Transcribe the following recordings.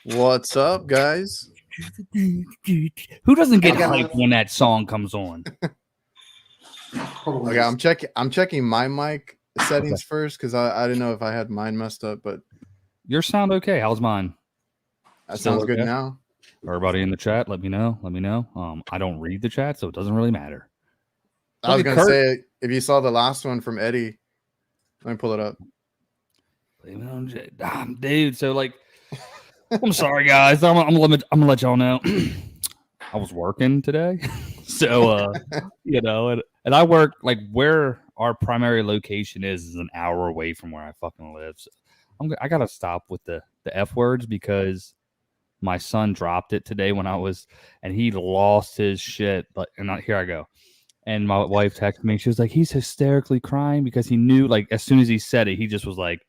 What's up, guys? Who doesn't get hyped when that song comes on? Okay, I'm checking my mic settings first because I didn't know if I had mine messed up, but Your sound okay? How's mine? that sounds good now. Everybody in the chat, let me know. I don't read the chat, so it doesn't really matter. I was gonna say, if you saw the last one from Eddie, let me pull it up. Dude, so like, I'm sorry, guys. I'm gonna let y'all know. I was working today, so and I work like where our primary location is an hour away from where I fucking live. So I gotta stop with the F words because my son dropped it today and he lost his shit. Here I go. And my wife texted me. She was like, he's hysterically crying because he knew, like, as soon as he said it, he just was like,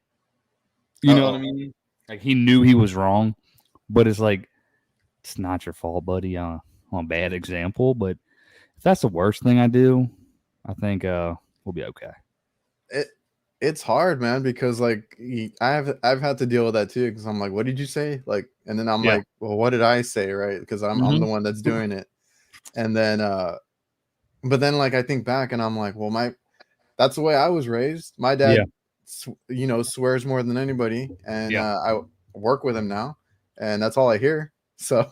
you know what I mean? Like, he knew he was wrong, but it's like, it's not your fault, buddy. I'm a bad example, but if that's the worst thing I do, I think we'll be okay. It's hard, man, because like I've had to deal with that too. Because I'm like, what did you say? Like, and then I'm like, well, what did I say, right? Because I'm the one that's doing it, and then but then like I think back and I'm like, well, that's the way I was raised. My dad, swears more than anybody, and I work with him now, and that's all I hear. So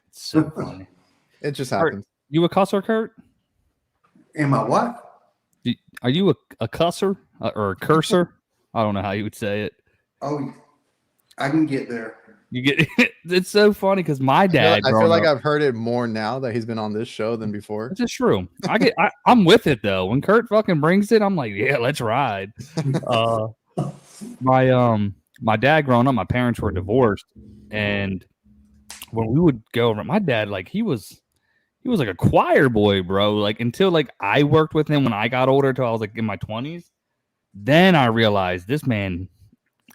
it's so funny. It just happens. You a cusser, Kurt? Am I what? Are you a cusser or a cursor? I don't know how you would say it. Oh, I can get there. You get it's so funny because my dad. I feel like I've heard it more now that he's been on this show than before. It's just true. I'm with it though. When Kurt fucking brings it, I'm like, yeah, let's ride. My dad growing up, my parents were divorced, and when we would go over, my dad, like he was like a choir boy, bro. Like until like I worked with him when I got older, till I was like in my 20s. Then I realized this man,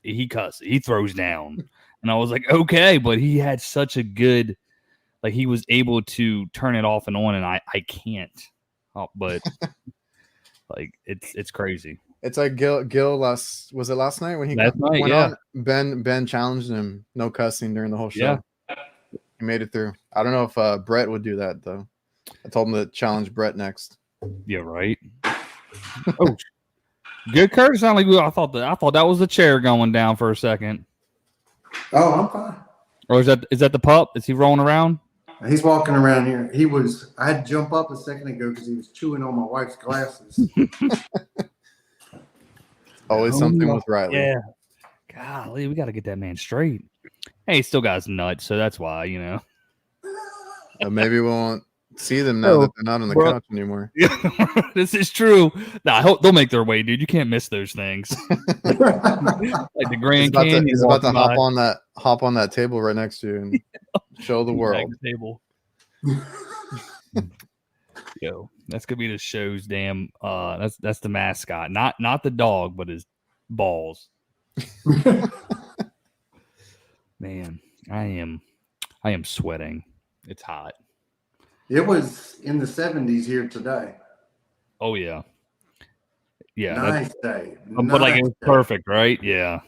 he cusses, he throws down. And I was like, okay, but he had such a good, like he was able to turn it off and on, and I can't. But like it's crazy. It's like Gil was it last night when he went on? Ben challenged him, no cussing during the whole show. Yeah. He made it through. I don't know if Brett would do that though. I told him to challenge Brett next. Yeah, right. Oh, good, Kurt. Sound like I thought that was the chair going down for a second. Oh, I'm fine. Or is that the pup? Is he rolling around? He's walking around here. I had to jump up a second ago because he was chewing on my wife's glasses. Always something with Riley. Yeah. Golly, we got to get that man straight. Hey, he still got his nuts, so that's why, Maybe we won't see them now that they're not on the couch anymore. This is true. Nah, I hope they'll make their way, dude. You can't miss those things. Like the Grand Canyon. He's about to hop on that table right next to you and show the world. Table. Yo, that's gonna be the show's damn. That's the mascot, not the dog, but his balls. Man, I am sweating. It's hot. It was in the 70s here today. Oh yeah. Yeah. Nice day. But like it was perfect, right? Yeah.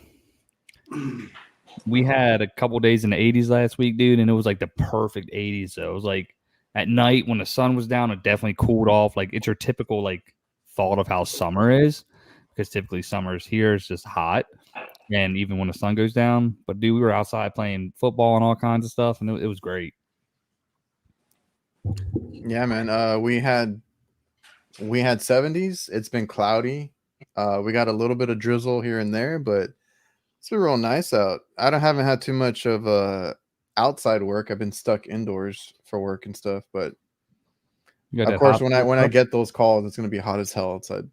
We had a couple days in the 80s last week, dude, and it was like the perfect 80s. So it was like at night when the sun was down, it definitely cooled off. Like it's your typical like thought of how summer is, because typically summers here is just hot. And even when the sun goes down, but dude, we were outside playing football and all kinds of stuff, and it was great. Yeah, man. We had 70s. It's been cloudy. We got a little bit of drizzle here and there, but it's been real nice out. Haven't had too much of outside work. I've been stuck indoors for work and stuff, but of course, when I get those calls, it's gonna be hot as hell outside.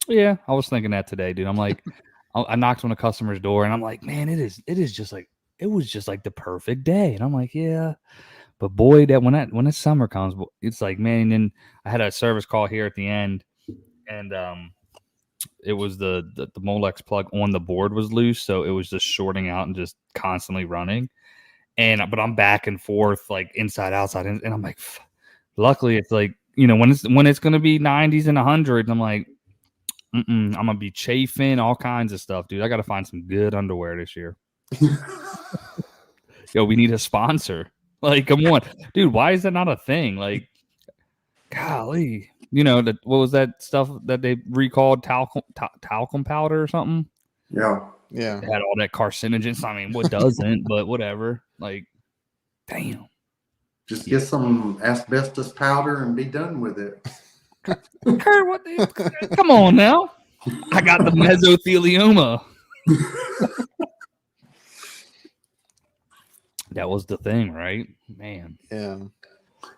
Yeah, I was thinking that today, dude. I'm like, I knocked on a customer's door, and I'm like, man, it was just like the perfect day, and I'm like, yeah. But boy, that when that summer comes, it's like, man. And then I had a service call here at the end, and it was the Molex plug on the board was loose, so it was just shorting out and just constantly running. But I'm back and forth like inside outside, and I'm like, luckily it's like, you know, when it's gonna be 90s and 100s, I'm like, I'm gonna be chafing all kinds of stuff, dude. I gotta find some good underwear this year. Yo, we need a sponsor. Like, come on, dude. Why is that not a thing? Like, golly, you know, what was that stuff that they recalled, talcum powder or something? Yeah. Yeah. It had all that carcinogens. I mean, what doesn't? But whatever. Like, damn. Just get some asbestos powder and be done with it. Kurt, what? Come on now. I got the mesothelioma. That was the thing, right? Man. Yeah.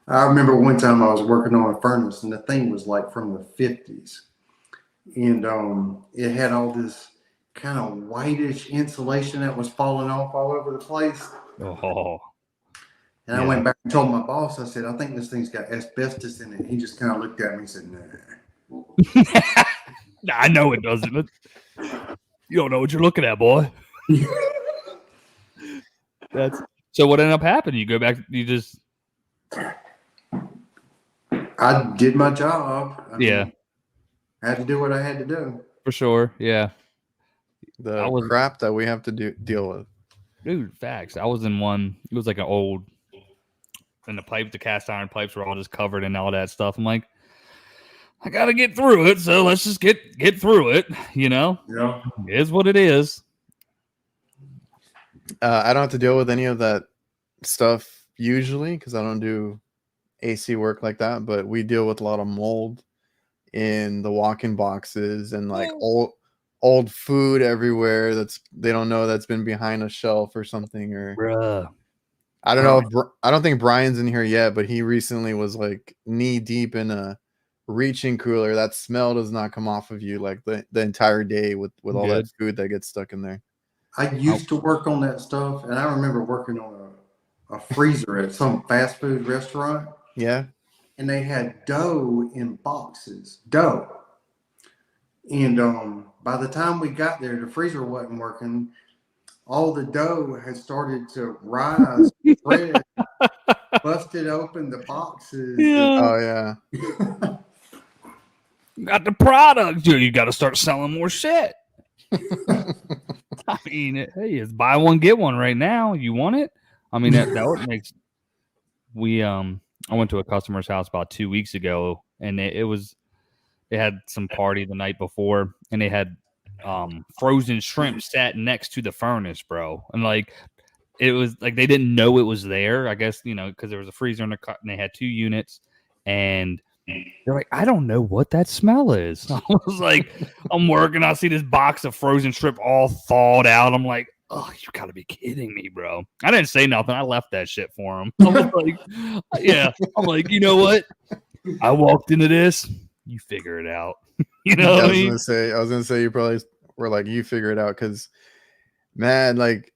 I remember one time I was working on a furnace, and the thing was like from the 50s. And it had all this kind of whitish insulation that was falling off all over the place. Oh. And I went back and told my boss, I said, I think this thing's got asbestos in it. He just kind of looked at me and said, nah. I know it doesn't. You don't know what you're looking at, boy. So what ended up happening? You go back, you just... I did my job. I mean, had to do what I had to do. For sure, yeah. The crap that we have to deal with. Dude, facts. I was in one, it was like an old... And the cast iron pipes were all just covered in all that stuff. I'm like, I gotta get through it, so let's just get through it, you know? Yeah. It is what it is. I don't have to deal with any of that stuff usually because I don't do AC work like that, but we deal with a lot of mold in the walk-in boxes and like old food everywhere they don't know that's been behind a shelf or something. Or bruh. I don't know. I don't think Brian's in here yet, but he recently was like knee deep in a reaching cooler. That smell does not come off of you like the entire day with all that food that gets stuck in there. I used to work on that stuff, and I remember working on a freezer at some fast food restaurant. Yeah. And they had dough in boxes. Dough. And by the time we got there, the freezer wasn't working. All the dough had started to rise, spread, busted open the boxes. Yeah. Oh, yeah. Got the product, dude. You got to start selling more shit. I mean, hey, it's buy one, get one right now. You want it? I mean, that makes... I went to a customer's house about 2 weeks ago, and they had some party the night before, and they had frozen shrimp sat next to the furnace, bro. And like, it was like they didn't know it was there, I guess, you know, because there was a freezer in the cut, and they had 2 units, and they're like, I don't know what that smell is. I was like, I'm working, I see this box of frozen shrimp all thawed out. I'm like, oh, you gotta be kidding me, bro. I didn't say nothing. I left that shit for him. I was like, yeah. I'm like, you know what? I walked into this. You figure it out. You know what I mean? I was gonna say you probably were like, you figure it out, because man, like,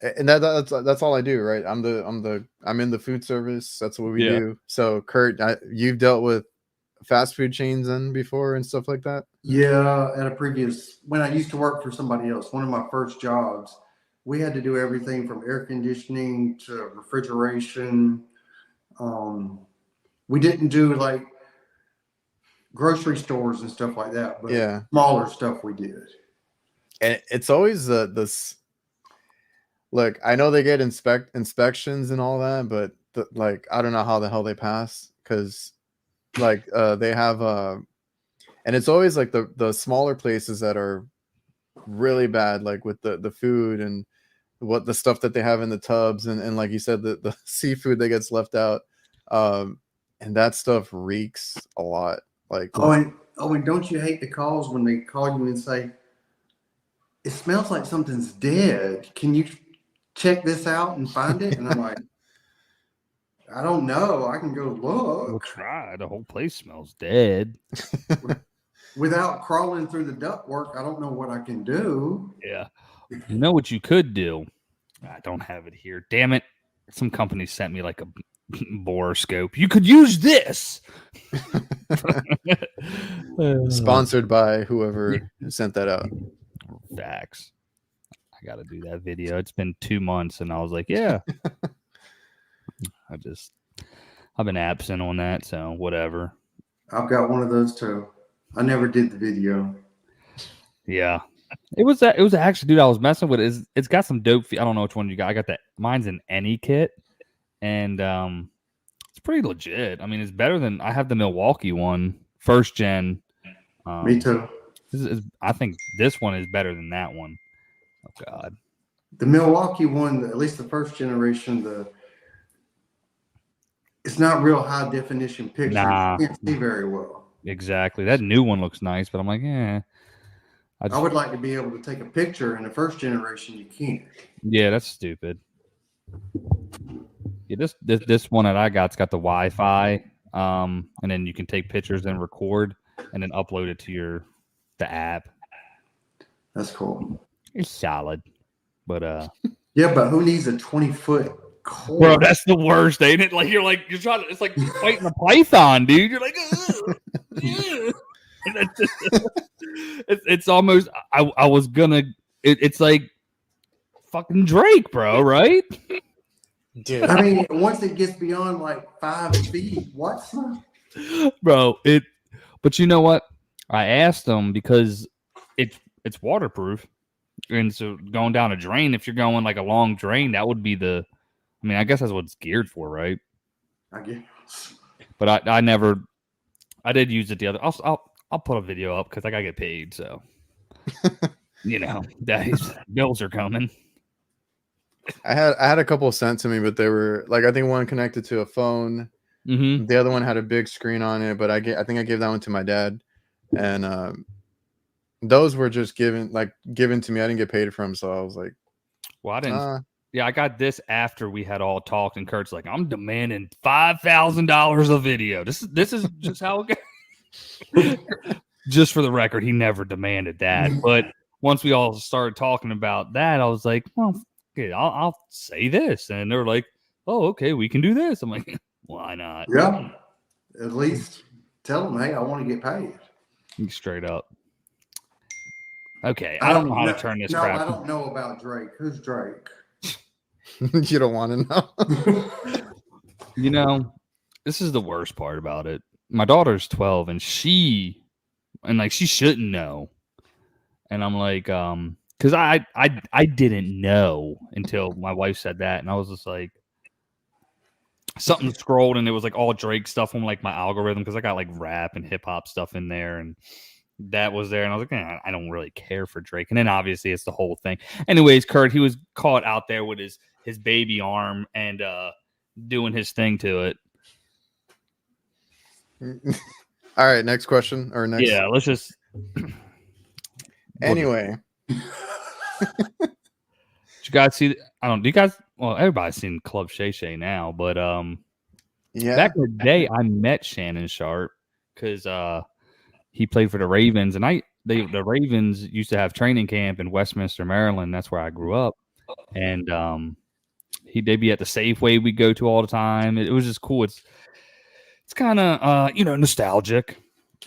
and that's all I do, right? I'm in the food service. That's what we do. So Kurt, you've dealt with fast food chains then before and stuff like that? Yeah, when I used to work for somebody else, one of my first jobs, we had to do everything from air conditioning to refrigeration. We didn't do like grocery stores and stuff like that, but smaller stuff we did. And it's always this. Look, I know they get inspections and all that, but like, I don't know how the hell they pass, because like they have and it's always like the smaller places that are really bad, like with the food and what the stuff that they have in the tubs, and like you said, the seafood that gets left out, and that stuff reeks a lot. Like, and don't you hate the calls when they call you and say, it smells like something's dead, can you check this out and find it? And I'm like, I don't know, I can go look. We'll try. The whole place smells dead. Without crawling through the ductwork, I don't know what I can do. Yeah. You know what you could do? I don't have it here. Damn it. some company sent me like a borescope. You could use this. Sponsored by whoever sent that out. Facts. I got to do that video. It's been 2 months, and I was like, yeah. I've been absent on that, so whatever. I've got one of those too. I never did the video. Yeah. It was actually, dude, I was messing with it. It's got some dope. I don't know which one you got. I got that. Mine's an any kit, and it's pretty legit. I mean, it's better than I have the Milwaukee one, first gen. Me too. I think this one is better than that one. Oh God. The Milwaukee one, at least the first generation, it's not real high definition pictures. Nah. You can't see very well. Exactly. That new one looks nice, but I'm like, I would like to be able to take a picture. In the first generation, you can't. Yeah, that's stupid. Yeah, this one that I got's got the Wi-Fi, and then you can take pictures and record, and then upload it to the app. That's cool. It's solid, but yeah, but who needs a 20-foot cord? Bro, that's the worst, ain't it? Like you're trying to, it's like fighting a python, dude. You're like, it's almost. I was gonna. It's like fucking Drake, bro. Right? Dude. I mean, once it gets beyond like 5 feet, what's that? Bro, but you know what? I asked them because it's waterproof. And so going down a drain, if you're going like a long drain, that would be I guess that's what it's geared for, right? I guess. But I did use it the other. I'll put a video up because I gotta get paid. So, daddy's bills are coming. I had a couple sent to me, but they were like, I think one connected to a phone. Mm-hmm. The other one had a big screen on it, but I think I gave that one to my dad, and those were just given to me. I didn't get paid for them, so I was like, well, I didn't. Yeah, I got this after we had all talked, and Kurt's like, I'm demanding $5,000 a video. This is just how it goes. Just for the record, he never demanded that, but once we all started talking about that, I was like, well. Okay, I'll say this, and they're like, "Oh, okay, we can do this." I'm like, "Why not?" Yeah, at least tell them, "Hey, I want to get paid." Straight up. Okay, I don't know how to turn this crap. I don't know about Drake. Who's Drake? You don't want to know. This is the worst part about it. My daughter's 12, and she shouldn't know, and I'm like, because I didn't know until my wife said that, and I was just like, something scrolled, and it was like all Drake stuff on like my algorithm because I got like rap and hip hop stuff in there, and that was there, and I was like, I don't really care for Drake, and then obviously it's the whole thing. Anyways, Kurt, he was caught out there with his baby arm and doing his thing to it. All right, next question or next. Yeah, let's just. Anyway. Did you guys see? I don't. Do you guys? Well, everybody's seen Club Shay Shay now, but yeah. Back in the day, I met Shannon Sharp because he played for the Ravens, and the Ravens used to have training camp in Westminster, Maryland. That's where I grew up, and they'd be at the Safeway we go to all the time. It was just cool. It's kind of nostalgic,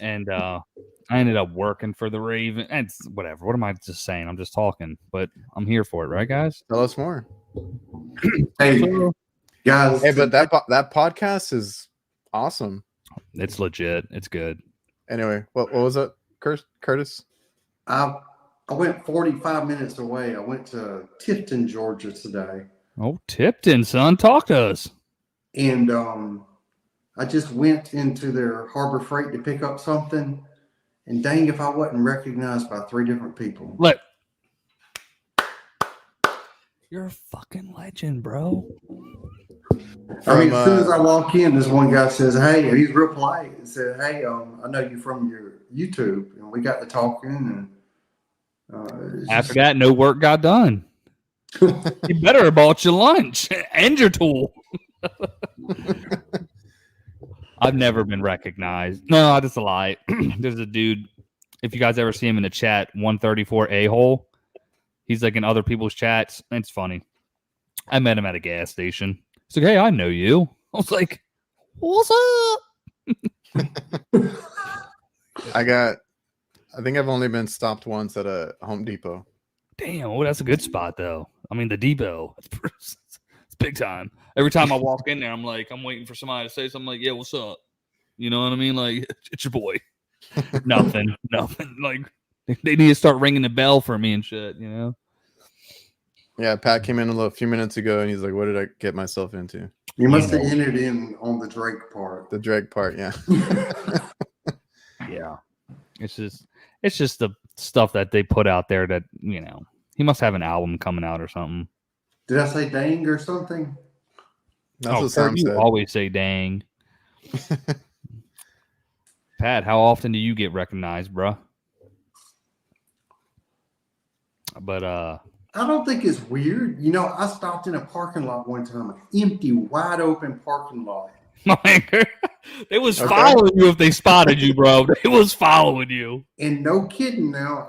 and I ended up working for the Ravens. And whatever. What am I just saying? I'm just talking, but I'm here for it, right, guys? Tell us more. Hey, guys. Hey, but that podcast is awesome. It's legit. It's good. Anyway, what was it, Curtis? I went 45 minutes away. I went to Tifton, Georgia today. Oh, Tipton, son. Talk to us. And I just went into their Harbor Freight to pick up something. And dang if I wasn't recognized by 3 different people. Look. You're a fucking legend, bro. I mean, as soon as I walk in, this one guy says, "Hey," he's real polite and said, "Hey, I know you from your YouTube," and we got to talking. And after that, no work got done. You better have bought your lunch and your tool. I've never been recognized. No, that's a lie. There's a dude. If you guys ever see him in the chat, 134 a-hole. He's like in other people's chats. It's funny. I met him at a gas station. It's like, hey, I know you. I was like, what's up? I think I've only been stopped once at a Home Depot. Damn, well, that's a good spot though. I mean, the depot. It's big time. Every time I walk in there, I'm like, I'm waiting for somebody to say something like, yeah, what's up? You know what I mean? Like, it's your boy. Nothing. Like, they need to start ringing the bell for me and shit, you know? Yeah, Pat came in a few minutes ago and he's like, what did I get myself into? You must have entered in on the Drake part. The Drake part, yeah. Yeah. It's just the stuff that they put out there that, you know, he must have an album coming out or something. Did I say dang or something? That's what Sam you said. Always say dang. Pat, how often do you get recognized, bruh? But I don't think it's weird. You know, I stopped in a parking lot one time, an empty, wide open parking lot. They was following you if they spotted you, bro. They was following you. And no kidding now,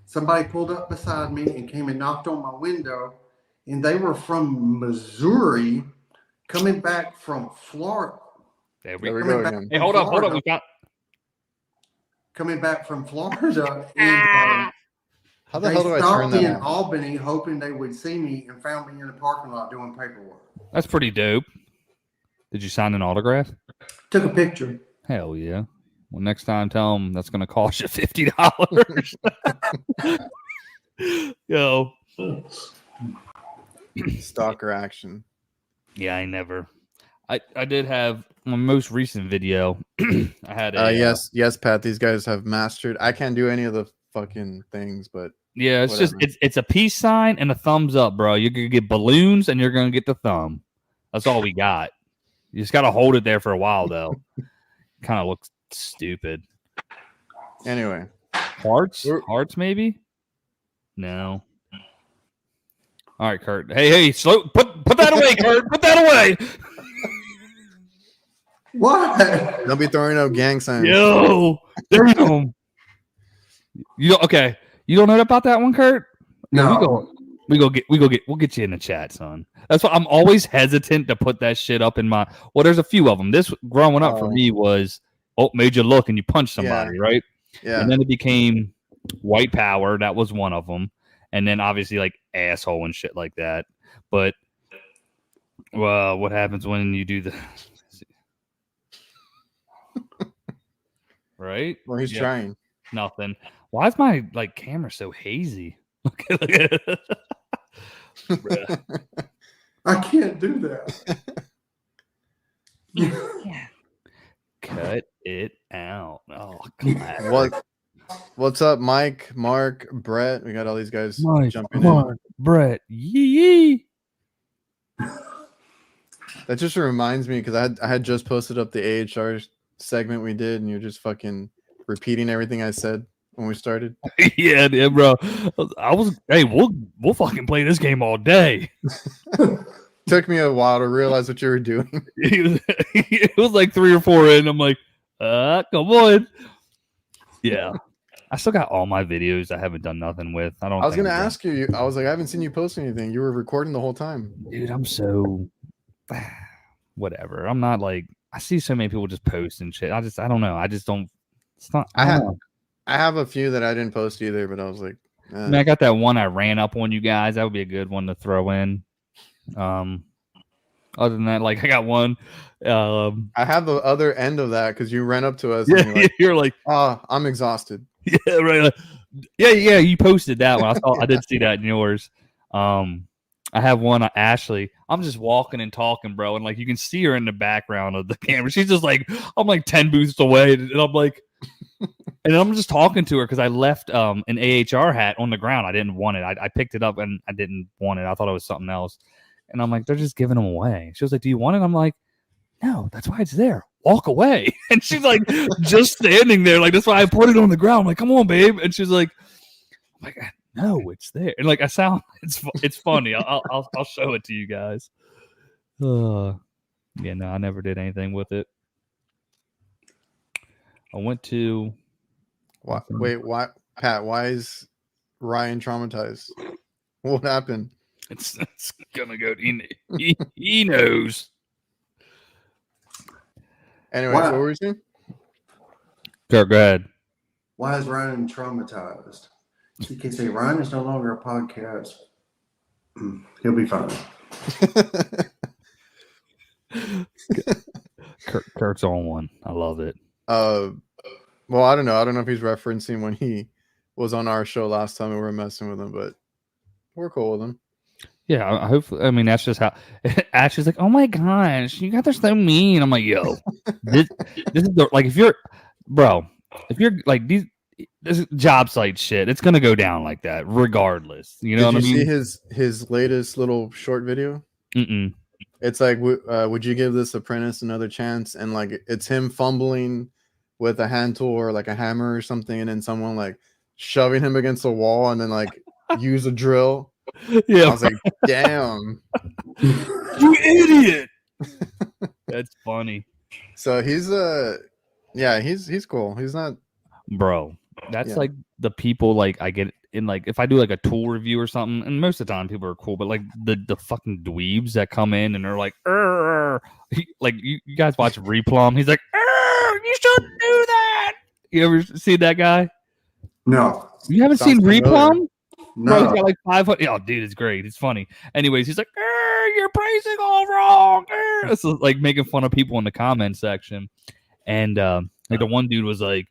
somebody pulled up beside me and came and knocked on my window, and they were from Missouri coming back from Florida. There we go again. Hey, hold up. We got coming back from Florida, and how the hell do I turn that in on? Albany, hoping they would see me, and found me in the parking lot doing paperwork. That's pretty dope. Did you sign an autograph? Took a picture. Hell yeah. Well, next time, tell them that's going to cost you $50. Yo. Stalker action. Yeah, I did have my most recent video. I had yes, Pat. These guys have mastered. I can't do any of the fucking things, but yeah, it's whatever. It's a peace sign and a thumbs up, bro. You're gonna get balloons and you're gonna get the thumb. That's all we got. You just gotta hold it there for a while, though. Kind of looks stupid. Anyway, hearts, maybe. No. All right, Kurt. Hey, slow. Put that away, Kurt. Put that away. What? Don't be throwing up gang signs. Yo, damn. Okay. You don't know about that one, Kurt? No. We'll get you in the chat, son. That's why I'm always hesitant to put that shit up in my. Well, there's a few of them. This growing up for me was made you look and you punch somebody, right? Yeah. And then it became white power. That was one of them. And then obviously like asshole and shit like that. But what happens when you do the right? Well, he's trying. Nothing. Why is my like camera so hazy? Look at it. I can't do that. Cut it out. Oh, what's up, Mike, Mark, Brett? We got all these guys jumping in. Brett, yee. That just reminds me because I had just posted up the AHR segment we did, and you're just fucking repeating everything I said when we started. Yeah, bro. Hey, we'll fucking play this game all day. Took me a while to realize what you were doing. It was like 3 or 4 in. I'm like, come on. Yeah. I still got all my videos I haven't done nothing with. I was going to ask you. I was like, I haven't seen you post anything. You were recording the whole time. Dude, I'm so whatever. I'm not like, I see so many people just post and shit. I don't know. I just don't. It's not. I have a few that I didn't post either, but I was like, man, I got that one I ran up on you guys. That would be a good one to throw in. Other than that, like I got one. I have the other end of that because you ran up to us. Yeah, and you're like, oh, I'm exhausted. Yeah, right. Yeah. You posted that one. I did see that in yours. I have one on Ashley. I'm just walking and talking, bro, and like you can see her in the background of the camera. She's just like, I'm like 10 booths away, and I'm like, and I'm just talking to her because I left an AHR hat on the ground. I didn't want it. I picked it up and I didn't want it. I thought it was something else. And I'm like, they're just giving them away. She was like, do you want it? I'm like, no, that's why it's there. Walk away. And she's like, just standing there. Like, that's why I put it on the ground. I'm like, come on, babe. And she's like, oh my God, no, it's there. And like, it's funny. I'll show it to you guys. Yeah, no, I never did anything with it. I went to. Wait, what? Pat, why is Ryan traumatized? What happened? It's gonna go. He knows. Anyways, what were you saying? Go ahead. Why is Ryan traumatized? You can say Ryan is no longer a podcast. He'll be fine. Kurt's on one. I love it. Well, I don't know. I don't know if he's referencing when he was on our show last time and we were messing with him, but we're cool with him. Yeah, I hope. I mean, that's just how. Ashley's like, "Oh my gosh, you guys are so mean." I'm like, "Yo, this is like if you're like this job site shit, it's gonna go down like that regardless." You know what I mean? Did you see his latest little short video? Mm-mm. It's like, would you give this apprentice another chance? And like, it's him fumbling with a hand tool or like a hammer or something, and then someone like shoving him against a wall, and then like use a drill. Yeah, I was like, damn, you idiot. That's funny. So he's he's cool. He's not, bro. That's like the people like I get in, like if I do like a tool review or something, and most of the time people are cool, but like the fucking dweebs that come in and they're like, like you guys watch Replum, he's like, you shouldn't do that. You ever see that guy? No. You haven't seen Replum? No. Bro, he's got like 500. Oh, dude, it's great. It's funny. Anyways, he's like, you're praising all wrong. It's like making fun of people in the comment section. And like the one dude was like,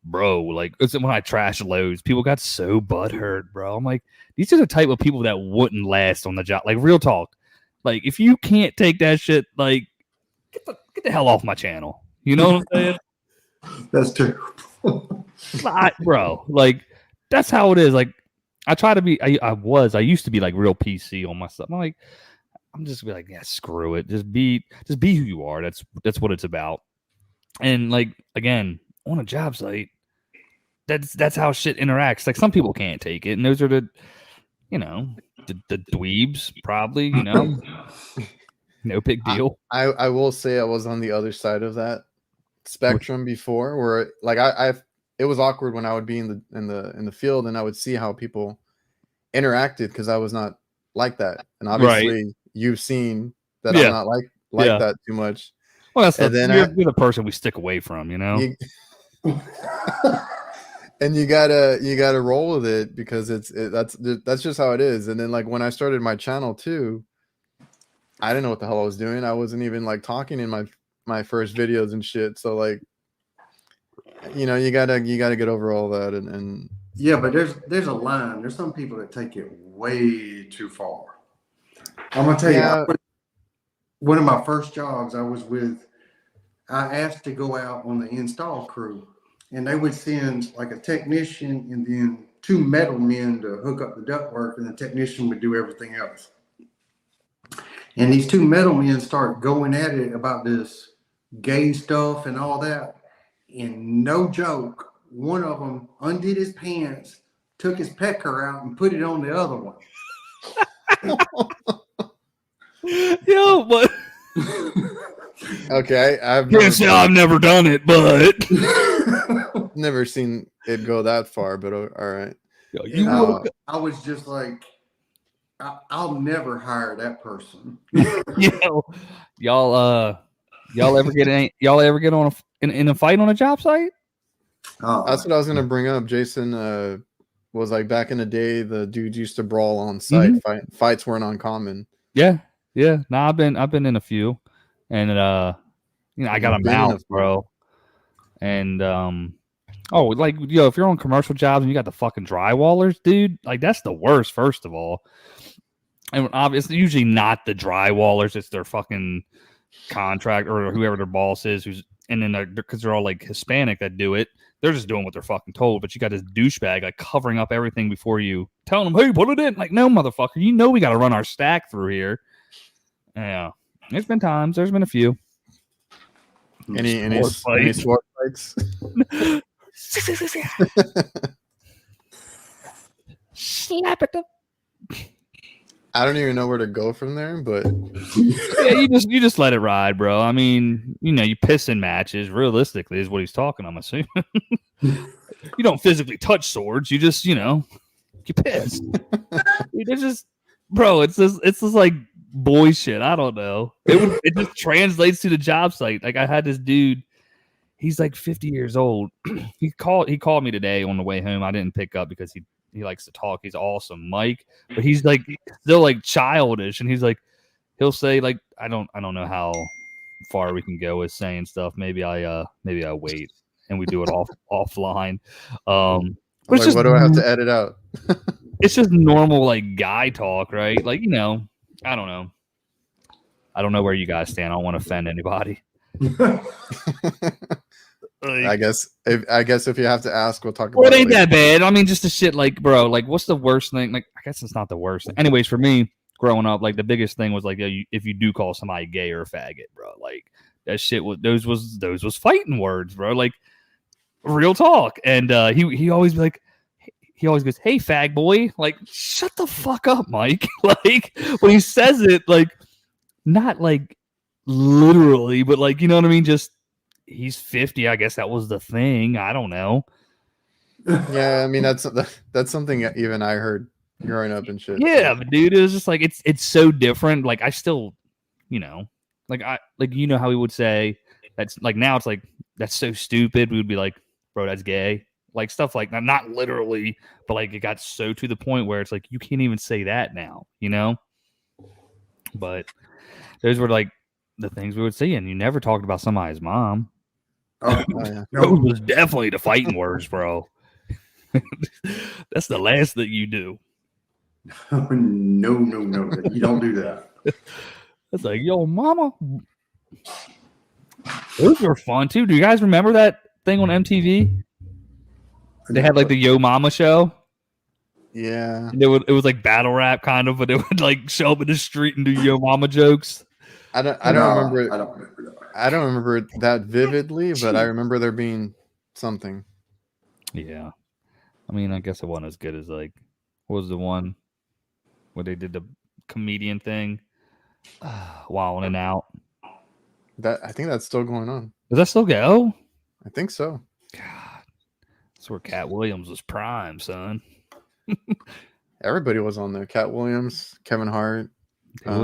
bro, like it's when I trash Lowe's, people got so butthurt, bro. I'm like, these are the type of people that wouldn't last on the job. Like real talk. Like if you can't take that shit, like get the hell off my channel. You know what I'm saying? That's true. Bro, like that's how it is. Like I try to be. I used to be like real PC on myself. I'm just gonna be like, yeah, screw it. Just be who you are. That's what it's about. And like again, on a job site, that's how shit interacts. Like some people can't take it, and those are the dweebs probably. No big deal. I will say I was on the other side of that spectrum before, where like it was awkward when I would be in the field and I would see how people interacted because I was not like that. And obviously you've seen that I'm not like that too much. Well, you're the person we stick away from, and you gotta roll with it because that's just how it is. And then like when I started my channel too, I didn't know what the hell I was doing. I wasn't even like talking in my first videos and shit. So like, you gotta get over all that and yeah, but there's a line. There's some people that take it way too far. I'm gonna tell you, one of my first jobs I asked to go out on the install crew, and they would send like a technician and then 2 metal men to hook up the ductwork, and the technician would do everything else. And these 2 metal men start going at it about this gay stuff and all that. And no joke, one of them undid his pants, took his pecker out, and put it on the other one. Yo, but okay, I've never done it, but never seen it go that far. But all right, I was just like, I'll never hire that person. Y'all ever get on in a fight on a job site? That's what I was gonna bring up. Jason was like back in the day, the dudes used to brawl on site. Mm-hmm. Fights weren't uncommon. Yeah. No, I've been in a few, and I got a mouth, bro. And like if you're on commercial jobs and you got the fucking drywallers, dude, like that's the worst. First of all, and obviously usually not the drywallers, it's their fucking contract or whoever their boss is, and then because they're all like Hispanic that do it, they're just doing what they're fucking told. But you got this douchebag like covering up everything before you telling them, hey, put it in. Like, no, motherfucker, we got to run our stack through here. Yeah, there's been times. There's been a few. Any sword fights? Slap it up. I don't even know where to go from there, but yeah, you just let it ride, bro. I mean, you piss in matches. Realistically, is what he's talking. I'm assuming you don't physically touch swords. You just, you piss. It's just bro, it's just like boy shit. I don't know. It just translates to the job site. Like I had this dude. He's like 50 years old. He called me today on the way home. I didn't pick up because he likes to talk. He's awesome, Mike. But he's like still like childish, and he's like he'll say like I don't know how far we can go with saying stuff. Maybe I wait and we do it offline. But like, it's just, what do I have to edit out? It's just normal like guy talk, right? Like, I don't know. I don't know where you guys stand. I don't want to offend anybody. I guess if you have to ask, we'll talk about it. It ain't that bad. I mean, just the shit like, bro, like what's the worst thing? Like, I guess it's not the worst thing. Anyways, for me, growing up, like the biggest thing was like if you do call somebody gay or a faggot, bro, like that shit was those was fighting words, bro. Like real talk. And he always be like, he always goes, "Hey, fag boy!" Like, shut the fuck up, Mike. Like when he says it, like not like literally, but like you know what I mean. Just he's 50. I guess that was the thing. I don't know. Yeah, I mean that's something that even I heard growing up and shit. Yeah, so. But dude, it was just like it's so different. Like I still, like how we would say that's like now it's like that's so stupid. We would be like, bro, that's gay. Like stuff like that, not literally, but like it got so to the point where it's like you can't even say that now, But those were like the things we would say, and you never talked about somebody's mom. Oh, yeah. Those was definitely the fighting words, bro. That's the last thing you do. No, you don't do that. It's like, yo, mama. Those were fun too. Do you guys remember that thing on MTV? They had like the Yo Mama show. Yeah. It was like battle rap kind of, but it would like show up in the street and do Yo Mama jokes. I don't remember that. I don't remember that vividly, but I remember there being something. Yeah. I mean, I guess it wasn't as good as like what was the one where they did the comedian thing? Wild and Out. I think that's still going on. Does that still go? I think so. God. That's where Cat Williams was prime, son. Everybody was on there. Cat Williams, Kevin Hart. A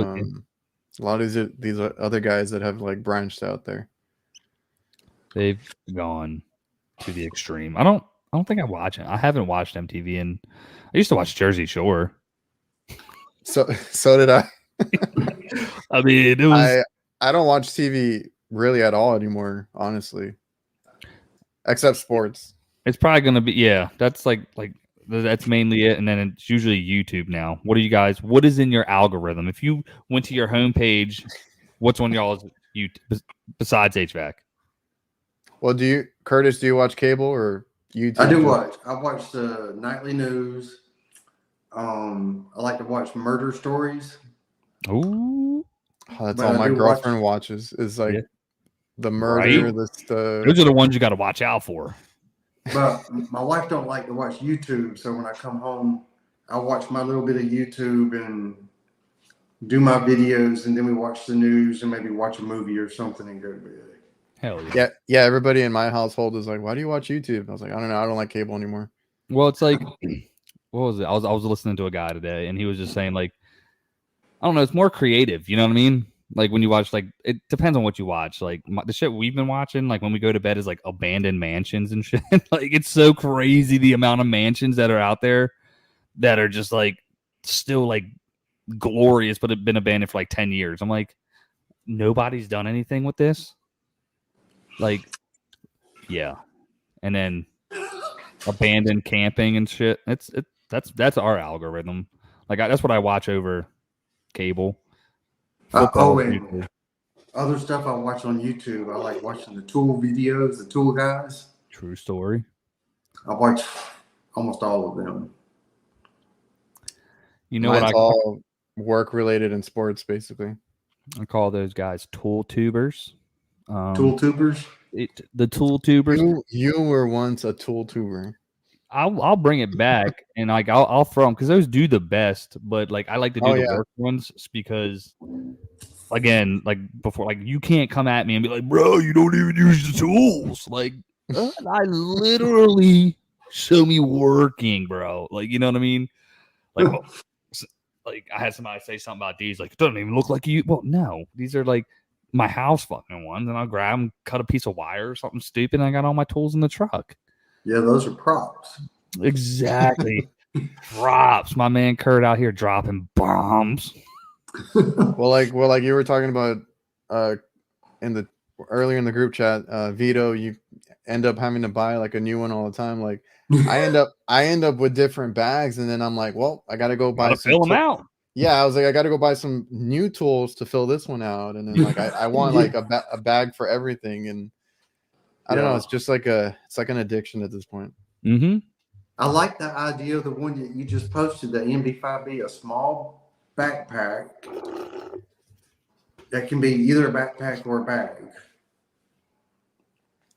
lot of these other guys that have like branched out there. They've gone to the extreme. I don't think I watch it. I haven't watched MTV, and I used to watch Jersey Shore. So did I. I mean, it was. I don't watch TV really at all anymore, honestly, except sports. It's probably gonna be That's like that's mainly it, and then it's usually YouTube now. What is in your algorithm? If you went to your homepage, what's on y'all's YouTube besides HVAC? Well, Curtis, do you watch cable or YouTube? I do watch. I watch the nightly news. I like to watch murder stories. Ooh. That's all my girlfriend watches is like the murder. Right? Those are the ones you got to watch out for. But my wife don't like to watch YouTube, so when I come home, I watch my little bit of YouTube and do my videos, and then we watch the news and maybe watch a movie or something and go to bed. Hell yeah. Yeah. Everybody in my household is like, "Why do you watch YouTube?" I was like, "I don't know. I don't like cable anymore." Well, it's like, what was it? I was listening to a guy today, and he was just saying like, I don't know, it's more creative. You know what I mean? Like when you watch, like it depends on what you watch. Like the shit we've been watching, like when we go to bed, is like abandoned mansions and shit. Like it's so crazy the amount of mansions that are out there that are just like still like glorious, but have been abandoned for like 10 years. I'm like, nobody's done anything with this. Like, yeah, and then abandoned camping and shit. That's our algorithm. Like that's what I watch over cable. And other stuff I watch on YouTube. I like watching the tool videos, the tool guys. True story. I watch almost all of them. You know Mine's all work related and sports, basically. I call those guys tool tubers. Tool tubers? The tool tubers. You were once a tool tuber. I'll bring it back and like I'll throw them because those do the best, but like I like to do the work ones because again, like before, like you can't come at me and be like, bro, you don't even use the tools. Like I literally show me working, bro. Like you know what I mean? Like like I had somebody say something about these, like it doesn't even look like you. Well, no, these are like my house fucking ones, and I'll grab them, cut a piece of wire or something stupid, and I got all my tools in the truck. Yeah, those are props. Exactly. Props. My man Kurt out here dropping bombs. well, like you were talking about in the earlier in the group chat, Vito, you end up having to buy like a new one all the time. Like I end up with different bags, and then I'm like, well, I gotta go buy some fill them out. Yeah, I was like, I gotta go buy some new tools to fill this one out, and then like I want like a bag for everything, and I don't know, it's just like it's like an addiction at this point. Mm-hmm. I like the idea of the one that you just posted, the MB5B, a small backpack that can be either a backpack or a bag.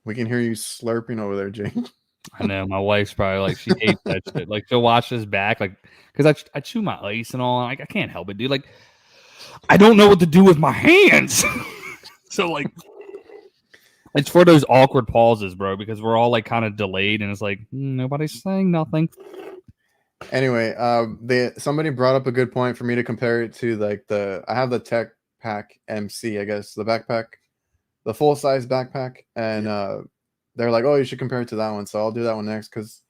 We can hear you slurping over there, Jane. I know my wife's probably like, she hates that shit. Like she'll watch this back, like, because I chew my ice and all, and like I can't help it, dude. Like I don't know what to do with my hands, so like it's for those awkward pauses, bro, because we're all like kind of delayed, and it's like nobody's saying nothing. Anyway, somebody brought up a good point for me to compare it to like I have the Tech Pack MC, I guess, the backpack, the full size backpack, and they're like, oh, you should compare it to that one, so I'll do that one next because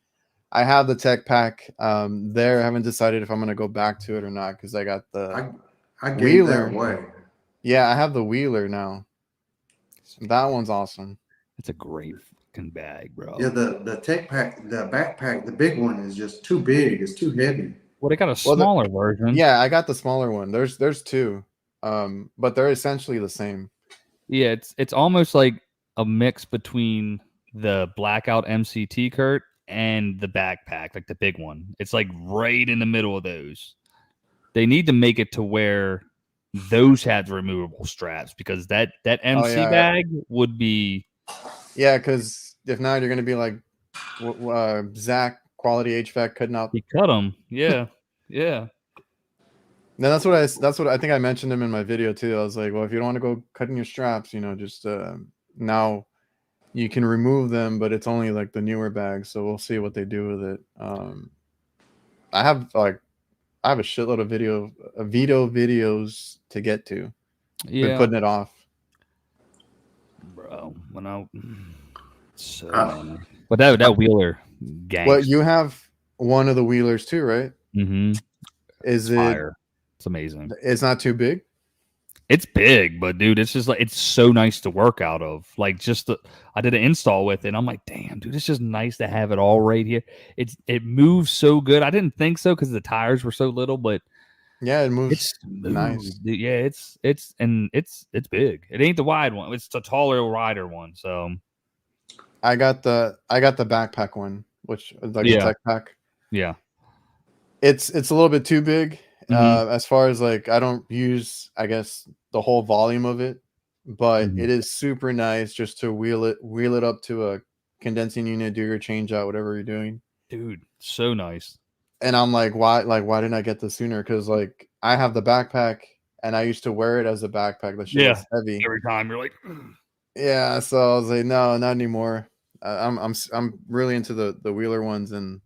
I have the Tech Pack there. I haven't decided if I'm gonna go back to it or not because I got the I gave that away. Yeah, I have the Wheeler now. That one's awesome. It's a great fucking bag, bro. Yeah, the Tech Pack, the backpack, the big one is just too big. It's too heavy. Well, they got a smaller version. Yeah, I got the smaller one. There's two, but they're essentially the same. Yeah, it's almost like a mix between the Blackout MCT Kurt and the backpack, like the big one. It's like right in the middle of those. They need to make it to where those had removable straps because that MC bag would be. Yeah, because if not, you're gonna be like Zach Quality HVAC cutting out. He cut them. Yeah, yeah. No, that's what I think I mentioned him in my video too. I was like, well, if you don't want to go cutting your straps, just now you can remove them, but it's only like the newer bags, so we'll see what they do with it. I have a shitload of Vito videos to get to. Yeah, been putting it off, bro. But that Wheeler gang. Well, you have one of the Wheelers too, right? Mm-hmm. Is it? Fire. It's amazing. It's not too big. It's big, but dude, it's just like it's so nice to work out of. Like I did an install with it, and I'm like, damn, dude, it's just nice to have it all right here. It moves so good. I didn't think so because the tires were so little, but yeah, it moves. It's nice. Dude. Yeah, it's big. It ain't the wide one. It's the taller, wider one. So I got the backpack one, which is like a Tech Pack. Yeah, it's a little bit too big. As far as like I don't use, I guess, the whole volume of it, but it is super nice just to wheel it up to a condensing unit, do your change out, whatever you're doing. Dude, so nice. And I'm like, why didn't I get this sooner? Because like I have the backpack and I used to wear it as a backpack. The shit was heavy every time. You're like, yeah. So I was like, no, not anymore. I'm really into the Wheeler ones, and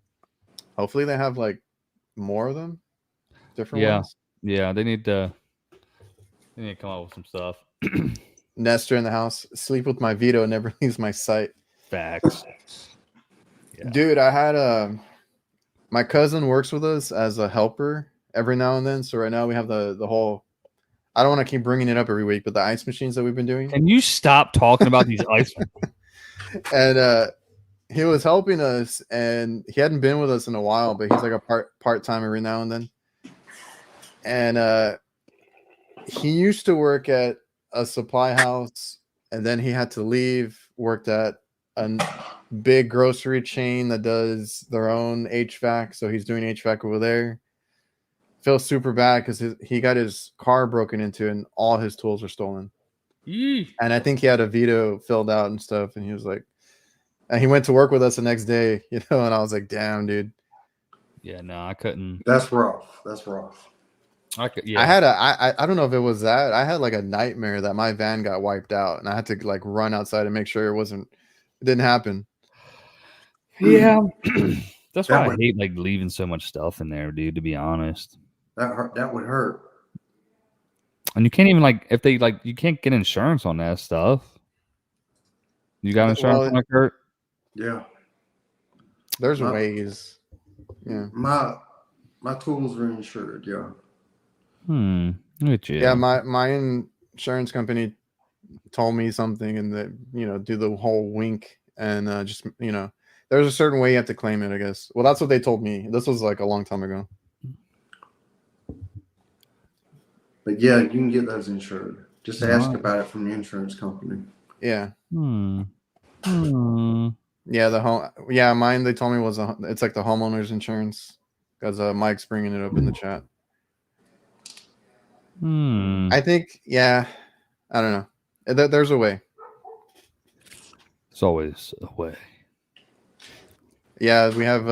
hopefully they have like more of them. Different ones. Yeah, they need to come up with some stuff. Nestor in the house. Sleep with my Vito, never leaves my sight. Facts. Yeah. Dude, I had my cousin works with us as a helper every now and then. So right now we have the whole. I don't want to keep bringing it up every week, but the ice machines that we've been doing. Can you stop talking about these ice machines? And he was helping us, and he hadn't been with us in a while, but he's like a part-time every now and then. And he used to work at a supply house, and then he had to leave, worked at a big grocery chain that does their own HVAC. So he's doing HVAC over there. Feels super bad because he got his car broken into and all his tools were stolen. Yee. And I think he had a Vito filled out and stuff. And he was like, and he went to work with us the next day, and I was like, damn, dude. Yeah, no, I couldn't. That's rough. I don't know if it was that. I had like a nightmare that my van got wiped out and I had to like run outside and make sure it didn't happen. Yeah. That's why I hate like leaving so much stuff in there, dude, to be honest. That would hurt. And you can't even if they you can't get insurance on that stuff. You got insurance on that, Kurt? Yeah. There's ways. Yeah. My tools are insured. Yeah. Look at you. Yeah. My insurance company told me something, and that do the whole wink and just there's a certain way you have to claim it, I guess. Well, that's what they told me. This was like a long time ago. But yeah, you can get those insured. Just ask about it from the insurance company. Yeah. Yeah, the home. Yeah, mine. They told me it's like the homeowner's insurance, because Mike's bringing it up in the chat. I think. Yeah, I don't know. There's a way. It's always a way. Yeah, we have.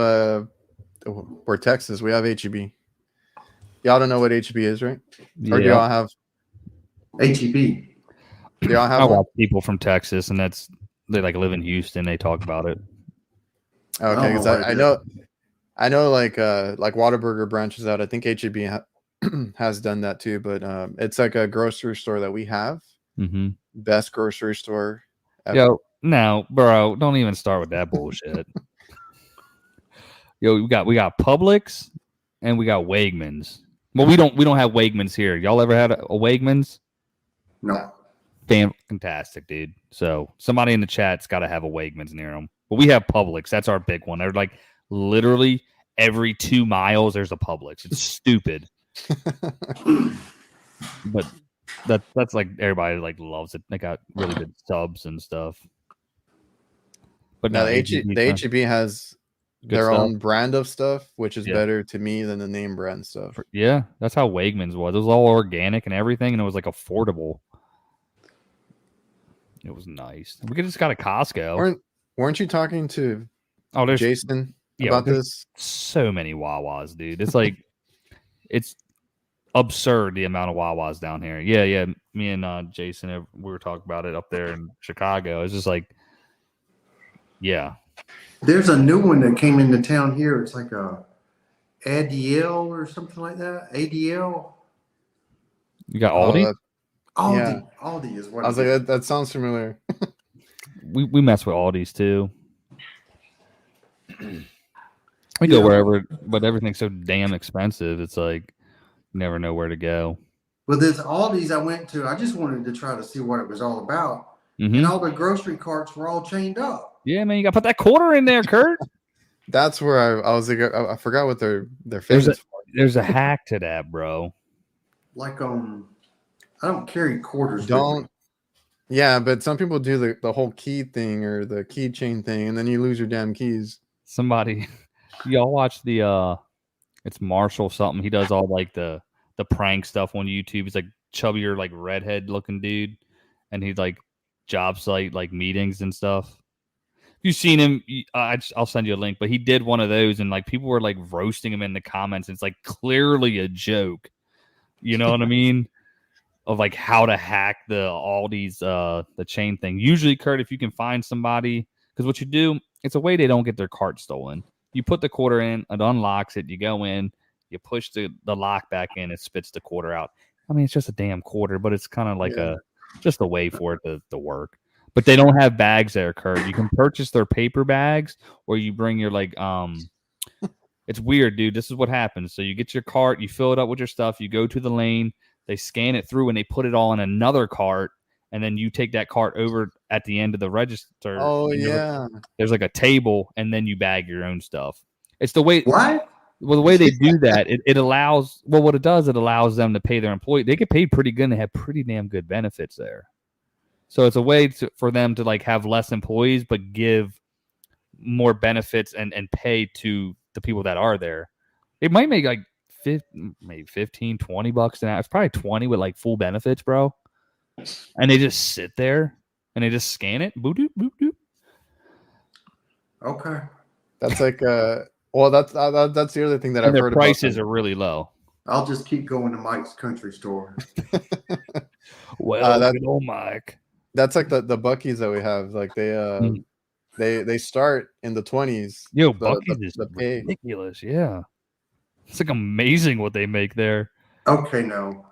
We're Texas. We have HEB. Y'all don't know what HEB is, right? Yeah. Or do y'all have HEB? Do y'all have? I watch people from Texas, and they live in Houston. They talk about it. Okay, because I know like Whataburger branches out. I think HEB has done that too, but it's like a grocery store that we have. Best grocery store ever. Yo, no, bro, don't even start with that bullshit. Yo, we got Publix and we got Wegmans. Well, we don't have Wegmans here. Y'all ever had a Wegmans? No. Fantastic, dude. So somebody in the chat's got to have a Wegmans near them. But we have Publix. That's our big one. They're like literally every 2 miles there's a Publix. It's stupid. But that's like everybody loves it. They got really good subs and stuff. But now the HEB has their own brand of stuff, which is better to me than the name brand stuff. Yeah, that's how Wegmans was. It was all organic and everything, and it was like affordable. It was nice. We just got a Costco. Weren't you talking to Jason about this? So many Wawas, dude. It's like it's absurd the amount of Wawas down here. Yeah. Me and Jason, we were talking about it up there in Chicago. It's just like, yeah. There's a new one that came into town here. It's like a ADL or something like that. ADL. You got Aldi? Aldi. Yeah. Aldi is what I was like, that sounds familiar. we mess with Aldi's too. We go wherever, but everything's so damn expensive. It's like you never know where to go. Well, there's Aldi's I went to. I just wanted to try to see what it was all about. And all the grocery carts were all chained up. Yeah, man, you got to put that quarter in there, Kurt. That's where I was like, I forgot what their famous for. There's a hack to that, bro. Like I don't carry quarters. Yeah, but some people do the whole key thing or the keychain thing, and then you lose your damn keys. Somebody, y'all watch the it's Marshall something. He does all like the prank stuff on YouTube. He's like chubbier, like redhead looking dude, and he's like job site like meetings and stuff. If you've seen him, I'll send you a link. But he did one of those, and like people were like roasting him in the comments. It's like clearly a joke. You know what I mean? Of like how to hack all these the chain thing. Usually, Kurt, if you can find somebody, because what you do, it's a way they don't get their cart stolen. You put the quarter in, it unlocks it. You go in, you push the lock back in, it spits the quarter out. I mean, it's just a damn quarter, but it's kind of like just a way for it to work. But they don't have bags there, Kurt. You can purchase their paper bags, or you bring your it's weird, dude. This is what happens. So you get your cart, you fill it up with your stuff, you go to the lane, they scan it through, and they put it all in another cart, and then you take that cart over at the end of the register. Oh, yeah. There's like a table, and then you bag your own stuff. It's the way. What? Well, the way they do that, it allows. Well, what it does, it allows them to pay their employee. They get paid pretty good, and they have pretty damn good benefits there. So it's a way for them to like have less employees, but give more benefits and pay to the people that are there. It might make like maybe $15, $20 an hour. It's probably 20 with like full benefits, bro. And they just sit there and they just scan it. Boop, doop, boop, doop. Okay. That's like well, that's the other thing that I've heard about. Their prices are really low. I'll just keep going to Mike's country store. Well, good old Mike. That's like the Buc-ee's that we have. Like they start in the 20s. Yo, Buc-ee's is ridiculous. Yeah. It's like amazing what they make there. Okay, no.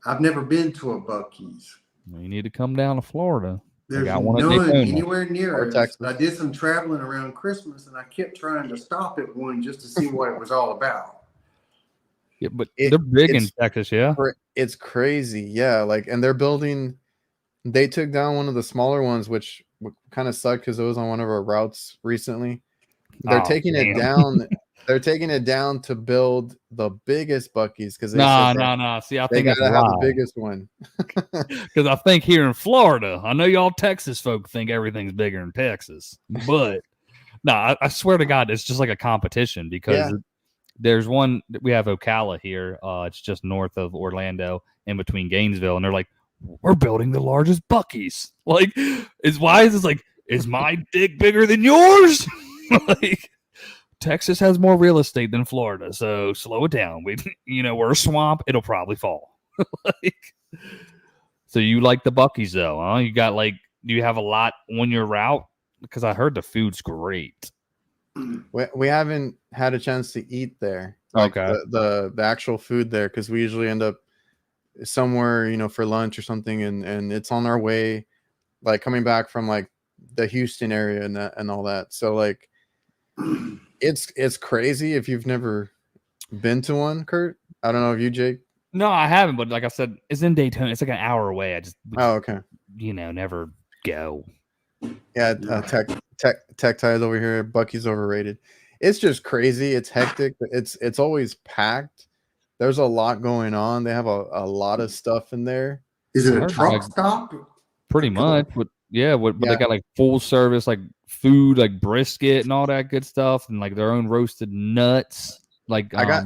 I've never been to a Buc-ee's. You need to come down to Florida. There's got one none anywhere near Or us. Texas. I did some traveling around Christmas, and I kept trying to stop at one just to see what it was all about. Yeah, but they're big in Texas, yeah. It's crazy, yeah. Like, and they're building. They took down one of the smaller ones, which kind of sucked because it was on one of our routes recently. They're taking it down. They're taking it down to build the biggest Buc-ee's because no. See, I think they gotta have the biggest one. Because I think here in Florida, I know y'all Texas folk think everything's bigger in Texas, but no, I swear to God, it's just like a competition because there's one. We have Ocala here. It's just north of Orlando, in between Gainesville, and they're like, we're building the largest Buc-ee's. Like, is my dick bigger than yours? Like, Texas has more real estate than Florida, so slow it down. We're a swamp; it'll probably fall. So you like the Buc-ee's though, huh? You got do you have a lot on your route? Because I heard the food's great. We haven't had a chance to eat there. Okay, the actual food there, because we usually end up somewhere, for lunch or something, and it's on our way, like coming back from like the Houston area and all that. So like, it's crazy if you've never been to one, Kurt. I don't know if you, Jake. No, I haven't, but like I said, it's in Daytona. It's like an hour away. I just okay. Never go. Yeah, tech ties over here. Buc-ee's overrated. It's just crazy. It's hectic. It's always packed. There's a lot going on. They have a lot of stuff in there. Is it a truck stop? Pretty much, but they got like full service, like food, like brisket and all that good stuff, and like their own roasted nuts. Like I got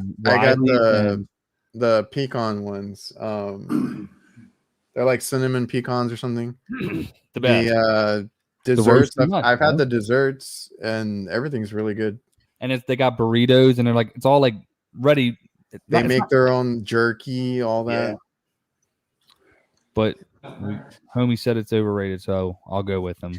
the pecan ones. They're like cinnamon pecans or something. The best. The desserts. I've had the desserts, and everything's really good. And they got burritos, and they're like, it's all like ready. They make their own jerky, all that. Yeah. But homie said it's overrated, so I'll go with him.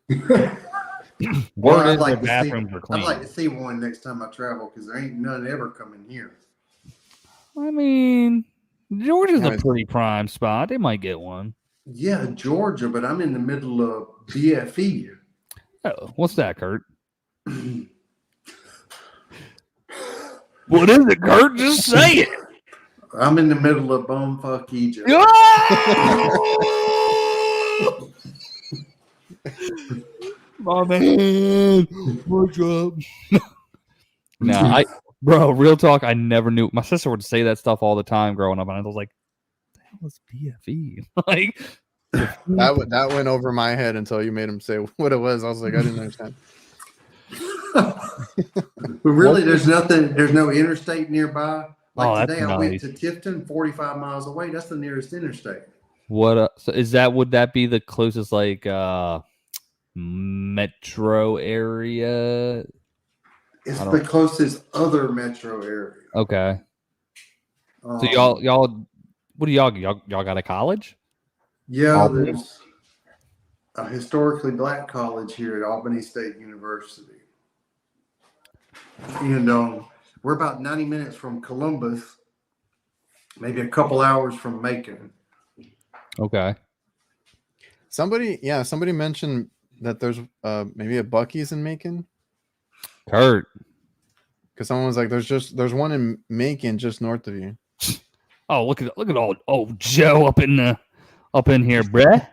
I'd like to see one next time I travel, because there ain't none ever coming here. I mean, Georgia's a pretty prime spot. They might get one. Yeah, Georgia, but I'm in the middle of BFE. Oh, what's that, Kurt? What is it, Kurt? Just say it. I'm in the middle of bumfuck Egypt. My man, what's up? Bro, real talk. I never knew. My sister would say that stuff all the time growing up, and I was like, "The hell is BFE?" Like that went over my head until you made him say what it was. I was like, I didn't understand. But really, there's nothing. There's no interstate nearby. Like today, I went to nice. Tifton, 45 miles away. That's the nearest interstate. What? So would that be the closest metro area? It's the closest other metro area. Okay. So y'all, what do y'all got a college? Yeah, there's a historically black college here at Albany State University. And we're about 90 minutes from Columbus, maybe a couple hours from Macon. Okay. Somebody mentioned that there's maybe a Buc-ee's in Macon. Kurt. Because someone was like, there's one in Macon just north of you. Oh, look at old Joe up in here, bruh.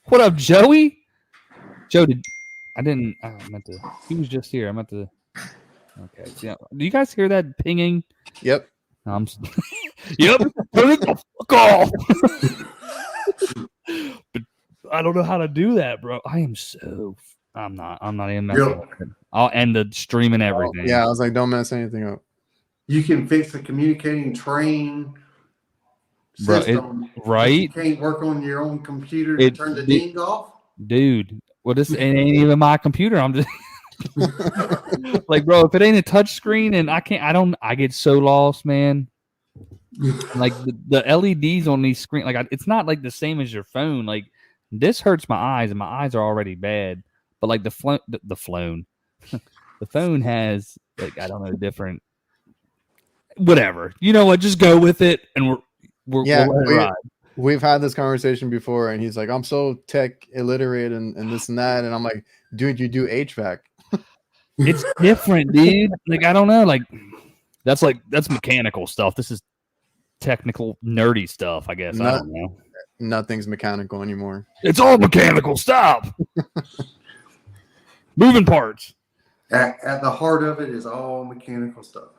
What up, Joey? Joe, he was just here. I meant to. Okay. Yeah. Do you guys hear that pinging? Yep. Yep. Turn it the fuck off. But I don't know how to do that, bro. I'm not even messing with it. I'll end the stream and everything. Yeah, I was like, don't mess anything up. You can fix the communicating train system. Right? You can't work on your own computer to turn the ding off? Dude, well, this ain't even my computer. I'm just like, bro, if it ain't a touch screen and I get so lost, man. Like the LEDs on these screen, like it's not like the same as your phone. Like this hurts my eyes, and my eyes are already bad. But like the phone has like, I don't know, different. whatever. You know what? Just go with it, and we'll let it ride. We've had this conversation before, and he's like, "I'm so tech illiterate and this and that," and I'm like, "Dude, you do HVAC." It's different, dude. Like I don't know, like that's mechanical stuff. This is technical, nerdy stuff. I guess I don't know. Nothing's mechanical anymore. It's all mechanical. Stop. Moving parts. At the heart of it is all mechanical stuff.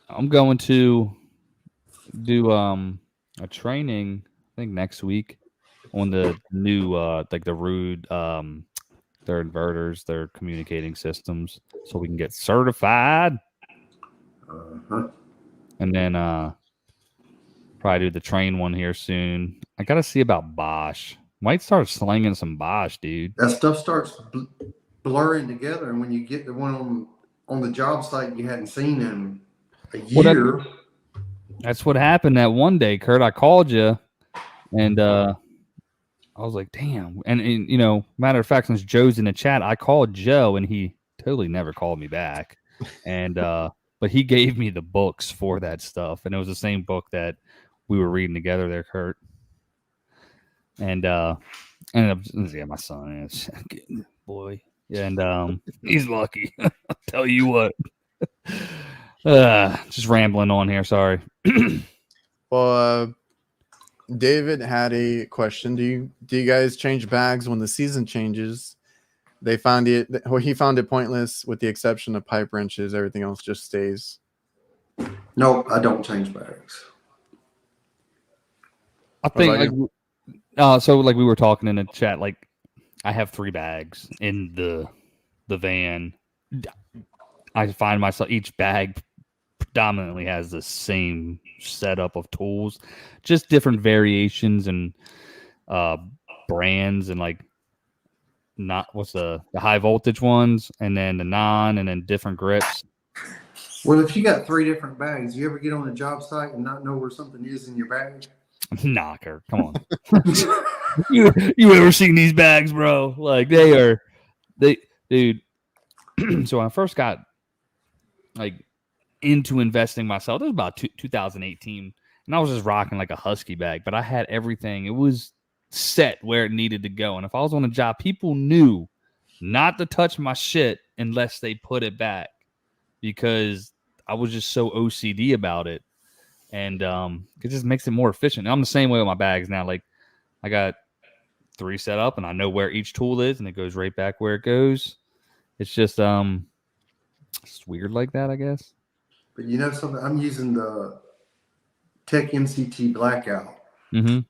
I'm going to do a training, I think next week, on the new like the Rude their inverters, their communicating systems, so we can get certified. And then probably do the train one here soon. I gotta see about Bosch. Might start slinging some Bosch, dude. That stuff starts blurring together, and when you get the one on the job site you hadn't seen in a year. That's what happened that one day, Kurt. I called you, and I was like, damn. And you know, matter of fact, since Joe's in the chat, I called Joe, and he totally never called me back. And but he gave me the books for that stuff, and it was the same book that we were reading together there, Kurt. And ended up, yeah, my son is boy, and he's lucky. I'll tell you what. Just rambling on here. Sorry. Well, David had a question. Do you guys change bags when the season changes? He found it pointless with the exception of pipe wrenches. Everything else just stays. No, I don't change bags. I think so like we were talking in the chat, like I have 3 bags in the van. I find myself each bag predominantly has the same setup of tools, just different variations and brands, and like not what's the high voltage ones, and then the non, and then different grips. Well, if you got 3 different bags, you ever get on a job site and not know where something is in your bag? Knocker, come on. you ever seen these bags, bro? Like dude. So when I first got like into investing myself, it was about 2018, and I was just rocking like a Husky bag, but I had everything. It was set where it needed to go, and if I was on a job, people knew not to touch my shit unless they put it back, because I was just so OCD about it. And it just makes it more efficient. And I'm the same way with my bags now. Like I got 3 set up, and I know where each tool is, and it goes right back where it goes. It's just it's weird like that, I guess. But you know something? I'm using the Tech MCT Blackout, and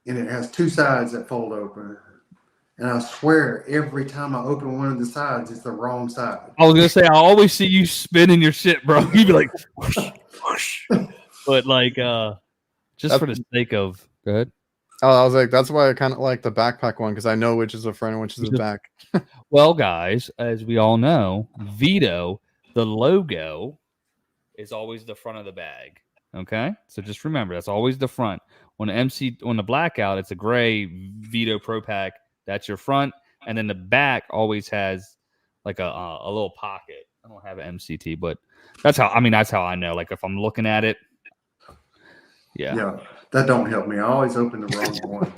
it has 2 sides that fold open. And I swear, every time I open one of the sides, it's the wrong side. I was gonna say, I always see you spinning your shit, bro. You'd be like, whoosh, whoosh. But like, just for the sake of, go ahead. Oh, I was like, that's why I kind of like the backpack one, because I know which is the front and which is the back. Well, guys, as we all know, Vito, the logo is always the front of the bag. Okay, so just remember that's always the front. On the Blackout, it's a gray Vito Pro Pack. That's your front, and then the back always has like a little pocket. I don't have an MCT, but that's how I know. Like if I'm looking at it. Yeah, that don't help me. I always open the wrong one.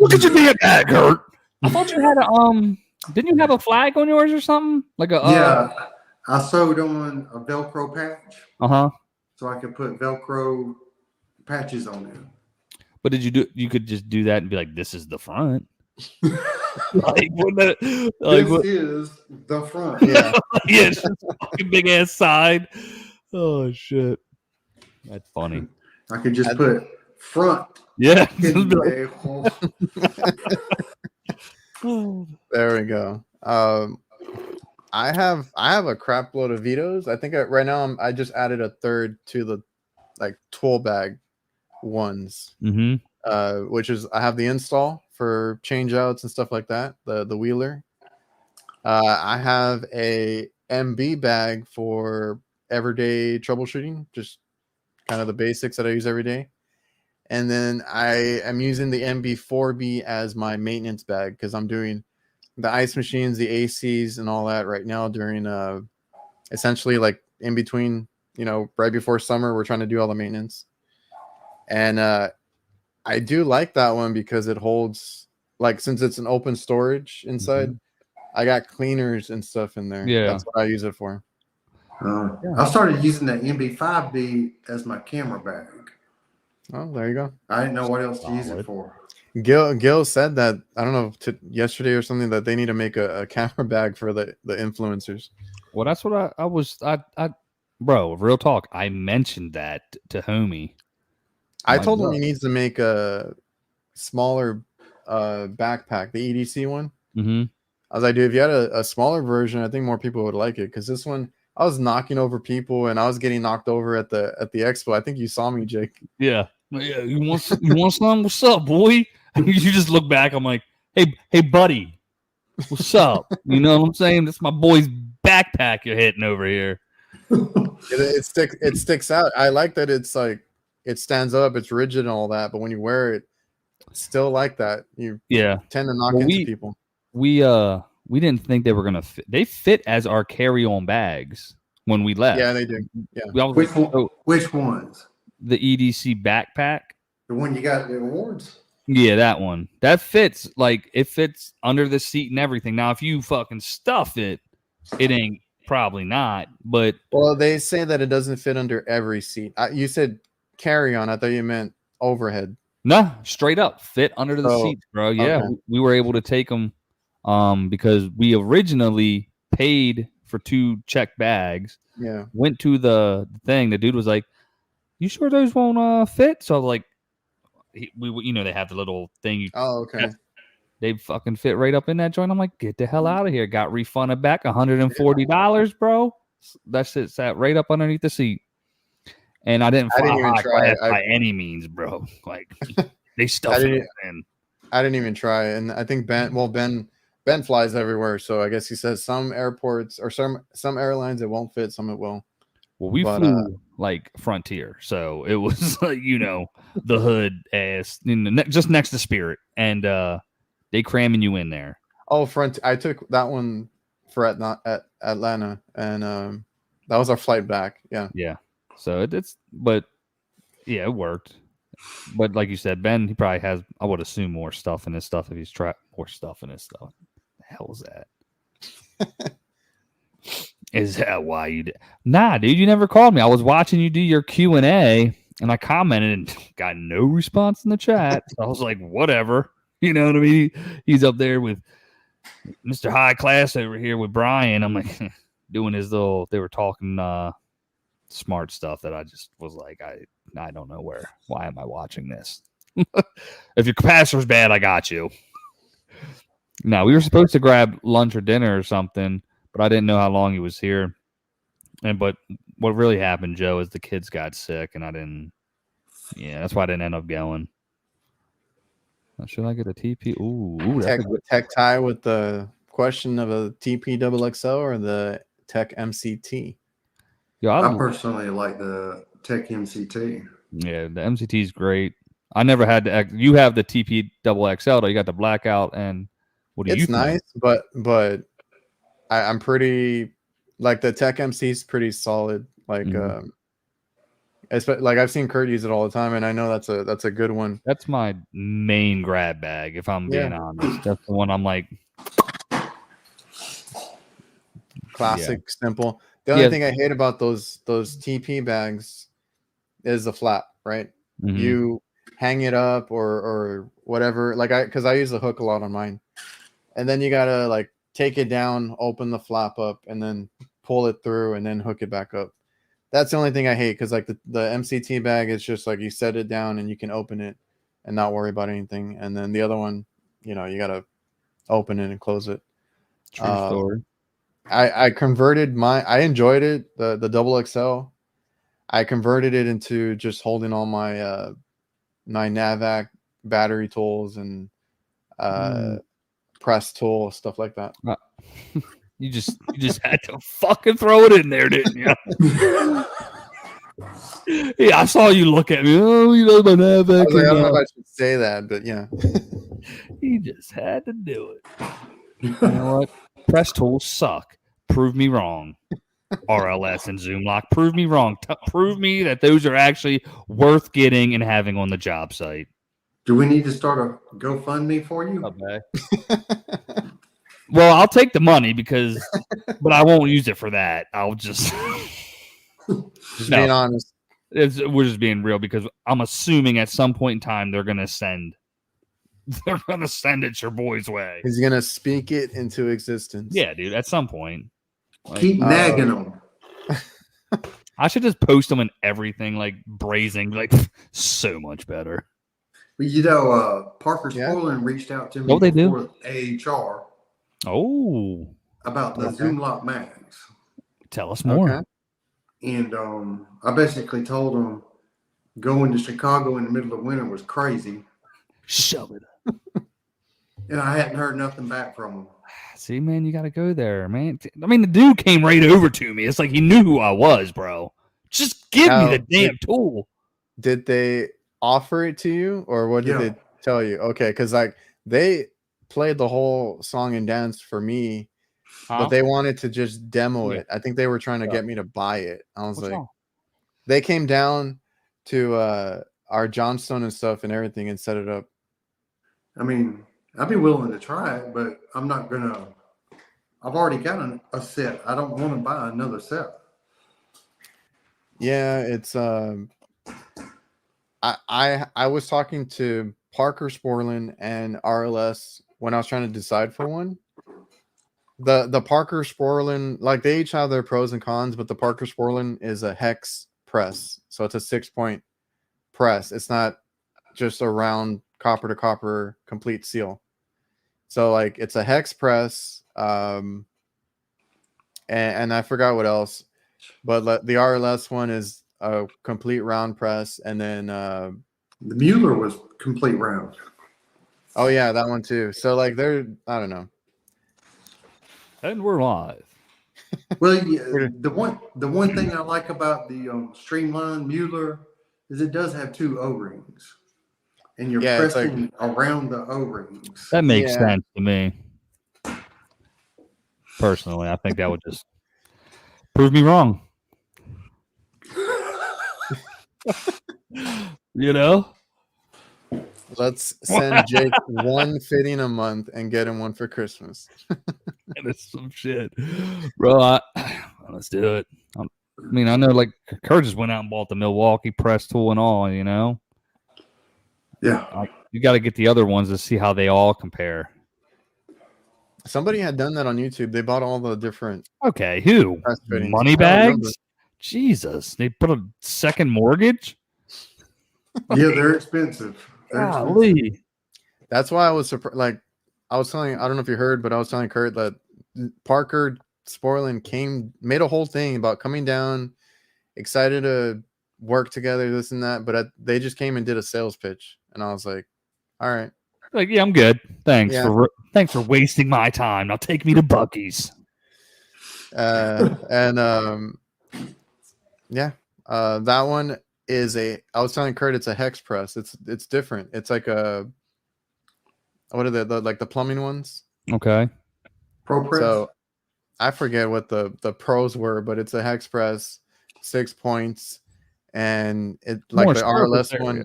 Look at your damn bag, Kurt. I thought you had didn't you have a flag on yours or something? Like yeah, I sewed on a Velcro patch. So I could put Velcro patches on it. But you could just do that and be like, this is the front. This is the front. Yeah. Yeah, it's just a fucking big ass side. Oh shit. That's funny. I could just put front. Yeah. There we go. I have a crap load of Vitos. I think right now I just added a third to the like tool bag ones. Which is I have the install for change outs and stuff like that. The wheeler. I have a MB bag for everyday troubleshooting, just kind of the basics that I use every day. And then I am using the MB4B as my maintenance bag because I'm doing the ice machines, the ACs, and all that right now during essentially like in between right before summer, we're trying to do all the maintenance. And I do like that one because it holds, like, since it's an open storage inside, I got cleaners and stuff in there. Yeah. That's what I use it for. I started using that MB5B as my camera bag. Oh, there you go. I didn't know what else to use it for. Gil said that, I don't know, yesterday or something, that they need to make a camera bag for the influencers. Well, that's what I bro, real talk. I mentioned that to homie. I told him he needs to make a smaller backpack, the EDC one. Mm-hmm. I was like, dude, if you had a smaller version, I think more people would like it. Because this one, I was knocking over people and I was getting knocked over at the expo. I think you saw me, Jake. Yeah. You want some? What's up, boy? You just look back. I'm like, hey, buddy, what's up? You know what I'm saying? That's my boy's backpack you're hitting over here. It sticks out. I like that it's like, it stands up, it's rigid and all that, but when you wear it, it's still like that. You tend to knock into people. We didn't think they were gonna fit. They fit as our carry-on bags when we left. Yeah, they do. Yeah. Which ones? The EDC backpack. The one you got the awards? Yeah, that one. That fits, like, it fits under the seat and everything. Now, if you fucking stuff it, it ain't probably not. But well, they say that it doesn't fit under every seat. You said carry on. I thought you meant overhead. No, straight up fit under the seats, bro. Yeah, okay. We were able to take them because we originally paid for 2 check bags. Yeah. Went to the thing. The dude was like, "You sure those won't fit?" So like, we they have the little thing. Okay. They fucking fit right up in that joint. I'm like, get the hell out of here. Got refunded back $140, bro. That shit sat right up underneath the seat. And I didn't fly class by any means, bro. Like, they stuffed it in. I didn't even try. And I think Ben flies everywhere. So I guess he says some airports or some airlines it won't fit, some it will. Well, we flew like Frontier. So it was like, the hood ass, just next to Spirit. And they cramming you in there. Oh, I took that one for at Atlanta. And that was our flight back. Yeah. Yeah. So but yeah, it worked. But like you said, Ben, he probably has, I would assume, more stuff in his stuff if he's tried more stuff in his stuff. What the hell is that? Is that why you did? Nah, dude, you never called me. I was watching you do your Q&A and I commented and got no response in the chat. So I was like, whatever. You know what I mean? He's up there with Mr. High Class over here with Brian. I'm like doing his little, they were talking smart stuff that I just was like, I don't know why am I watching this? If your capacitor's bad, I got you. Now, we were supposed to grab lunch or dinner or something, but I didn't know how long he was here. But what really happened, Joe, is the kids got sick and that's why I didn't end up going. Should I get a TP? Ooh, tech tie with the question of a TP XXL or the Tech MCT? Yeah, I personally like the Tech MCT. Yeah, the MCT is great. I never had to. You have the TP XXL, though. You got the blackout, and what do you? It's nice, but I'm pretty like the Tech MC is pretty solid. Like, like I've seen Kurt use it all the time, and I know that's a good one. That's my main grab bag, if I'm being honest. That's the one I'm like classic, simple. The only thing I hate about those TP bags is the flap, right? Mm-hmm. You hang it up or whatever. Like because I use the hook a lot on mine, and then you gotta like take it down, open the flap up, and then pull it through, and then hook it back up. That's the only thing I hate because like the MCT bag is just like you set it down and you can open it and not worry about anything, and then the other one, you gotta open it and close it. True story. I converted I enjoyed it, the XXL. I converted it into just holding all my my Navac battery tools and press tool, stuff like that. You just had to fucking throw it in there, didn't you? Yeah, I saw you look at me. Oh, my Navac. I don't know if I should say that, but yeah. You just had to do it. You know what? Press tools suck. Prove me wrong. RLS and Zoom Lock. Prove me wrong. Prove me that those are actually worth getting and having on the job site. Do we need to start a GoFundMe for you? Okay. Well, I'll take the money but I won't use it for that. I'll just being honest. We're just being real because I'm assuming at some point in time they're gonna send it your boy's way. He's gonna speak it into existence. Yeah, dude. At some point, keep nagging them. I should just post them in everything, like brazing, like so much better. But you know, Parker Sporland reached out to me for AHR. Oh, about the Zoom Lock Max. Tell us more. Okay. And I basically told him going to Chicago in the middle of winter was crazy. Shove it. And I hadn't heard nothing back from him. See, man, you got to go there, man. I mean, the dude came right over to me. It's like he knew who I was, bro. Just give me the damn tool. Did they offer it to you, or what did they tell you? Okay, because like they played the whole song and dance for me, but they wanted to just demo it. I think they were trying to get me to buy it. I was they came down to our Johnstone and stuff and everything and set it up. I mean, I'd be willing to try it, but I'm not gonna. I've already got a set. I don't want to buy another set. Yeah, it's I was talking to Parker Sporland and RLS when I was trying to decide for one. The Parker Sporland, like they each have their pros and cons, but the Parker Sporland is a hex press, so it's a 6-point press. It's not just a round copper to copper complete seal. So like it's a hex press, and I forgot what else, but the RLS one is a complete round press, and then the Mueller was complete round. Oh yeah, that one too. So like they're, I don't know. And we're live. Well, yeah, the one thing I like about the Streamline Mueller is it does have 2 O-rings, and you're pressing around the O-rings. That makes sense to me. Personally, I think that would just prove me wrong. You know? Let's send Jake one fitting a month and get him one for Christmas. That is some shit. Bro, let's do it. I mean, I know like Kurt just went out and bought the Milwaukee press tool and all, you know? Yeah. You got to get the other ones to see how they all compare. Somebody had done that on YouTube. They bought all the different. Okay, who? Money bags? Jesus. They put a second mortgage? Yeah, they're expensive. Golly. That's why I was surprised. Like, I was telling, I don't know if you heard, but I was telling Kurt that Parker Sporland made a whole thing about coming down, excited to work together, this and that. But they just came and did a sales pitch. And I was like, all right. Like, yeah, I'm good. Thanks for wasting my time. Now take me to Buc-ee's. That one is I was telling Kurt it's a hex press. It's different. It's like what are they, like the plumbing ones? Okay. Pro press. So I forget what the pros were, but it's a hex press, 6 points, and it like more the RLS one. Yeah.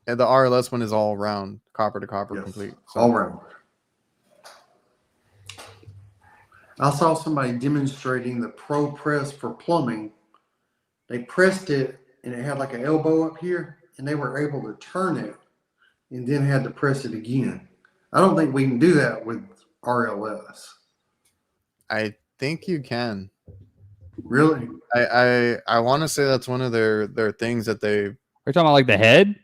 And the RLS one is all round, copper to copper, complete. So. All round. I saw somebody demonstrating the Pro Press for plumbing. They pressed it, and it had like an elbow up here, and they were able to turn it and then had to press it again. I don't think we can do that with RLS. I think you can. Really? I want to say that's one of their things that they. Are you talking about like the head?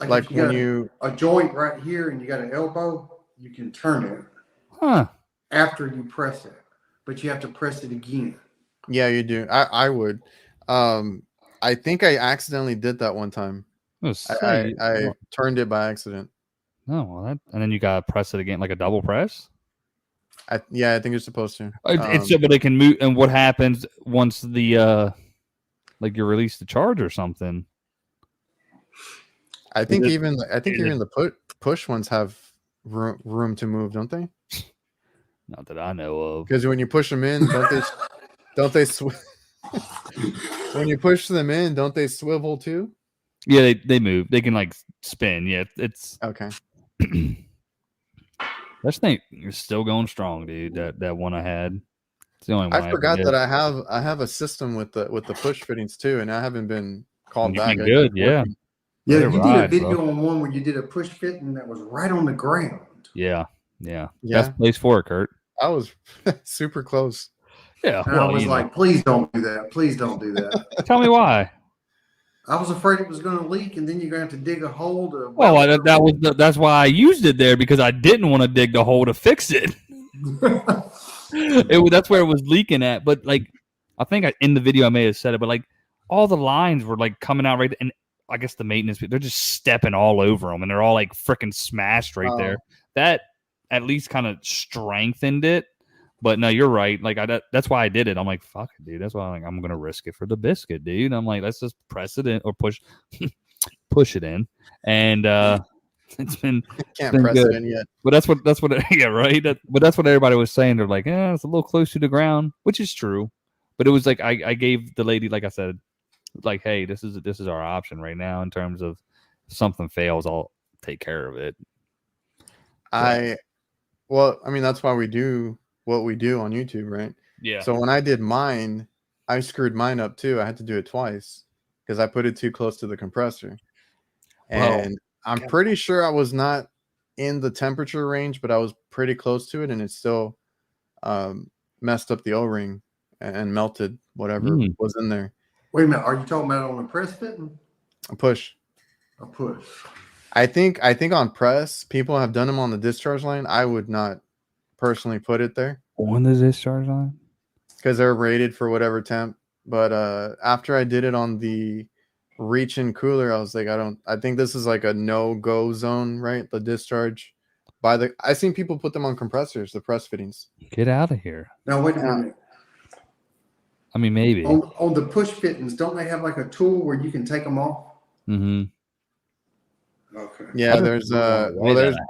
Like when you a joint right here and you got an elbow, you can turn it. Huh. After you press it, but you have to press it again. Yeah, you do. I would. I think I accidentally did that one time. I turned it by accident. Oh, well, and then you gotta press it again, like a double press. I think you're supposed to. It's so, but it can move. And what happens once the like you release the charge or something? I think even the push ones have room to move, don't they? Not that I know of. Because when you push them in, don't they when you push them in, don't they swivel too? Yeah, they move. They can like spin. Yeah, it's okay. That thing is still going strong, dude. That one I had. It's the only one I forgot that I have a system with the push fittings too, and I haven't been called You've back. been good, yeah. Yeah, Let you it did a ride, video bro. on one where you did a push fitting that was right on the ground. Yeah. Best place for it, Kurt. I was super close. Yeah. And I was like, please don't do that. Please don't do that. Tell me why. I was afraid it was going to leak, and then you're going to have to dig a hole to. Well, that's why I used it there, because I didn't want to dig the hole to fix it. That's where it was leaking at. But like, I think in the video I may have said it, but like all the lines were like coming out right, and I guess the maintenance, they're just stepping all over them, and they're all like freaking smashed right there. That at least kind of strengthened it. But no, you're right. Like that's why I did it. I'm like, fuck it, dude. That's why I'm gonna risk it for the biscuit, dude. I'm like, let's just press it in or push it in. And it's been can't press it in yet. But that's what yeah, right. But that's what everybody was saying. They're like, it's a little close to the ground, which is true. But it was like I gave the lady, like I said, like, hey, this is our option right now in terms of if something fails, I'll take care of it. Well, I mean, that's why we do what we do on YouTube, right? Yeah. So when I did mine, I screwed mine up too. I had to do it twice because I put it too close to the compressor. And I'm pretty sure I was not in the temperature range, but I was pretty close to it, and it still messed up the O-ring and melted whatever was in there. Wait a minute, are you talking about on a press fitting? A push. I think on press, people have done them on the discharge line. I would not personally put it there. On the discharge line? Because they're rated for whatever temp. But after I did it on the reach-in cooler, I was like, I think this is like a no-go zone, right? The discharge. I seen people put them on compressors, the press fittings. Get out of here. Now, wait a minute. I mean, maybe. On the push fittings, don't they have like a tool where you can take them off? Mm-hmm. Okay. Yeah, there's I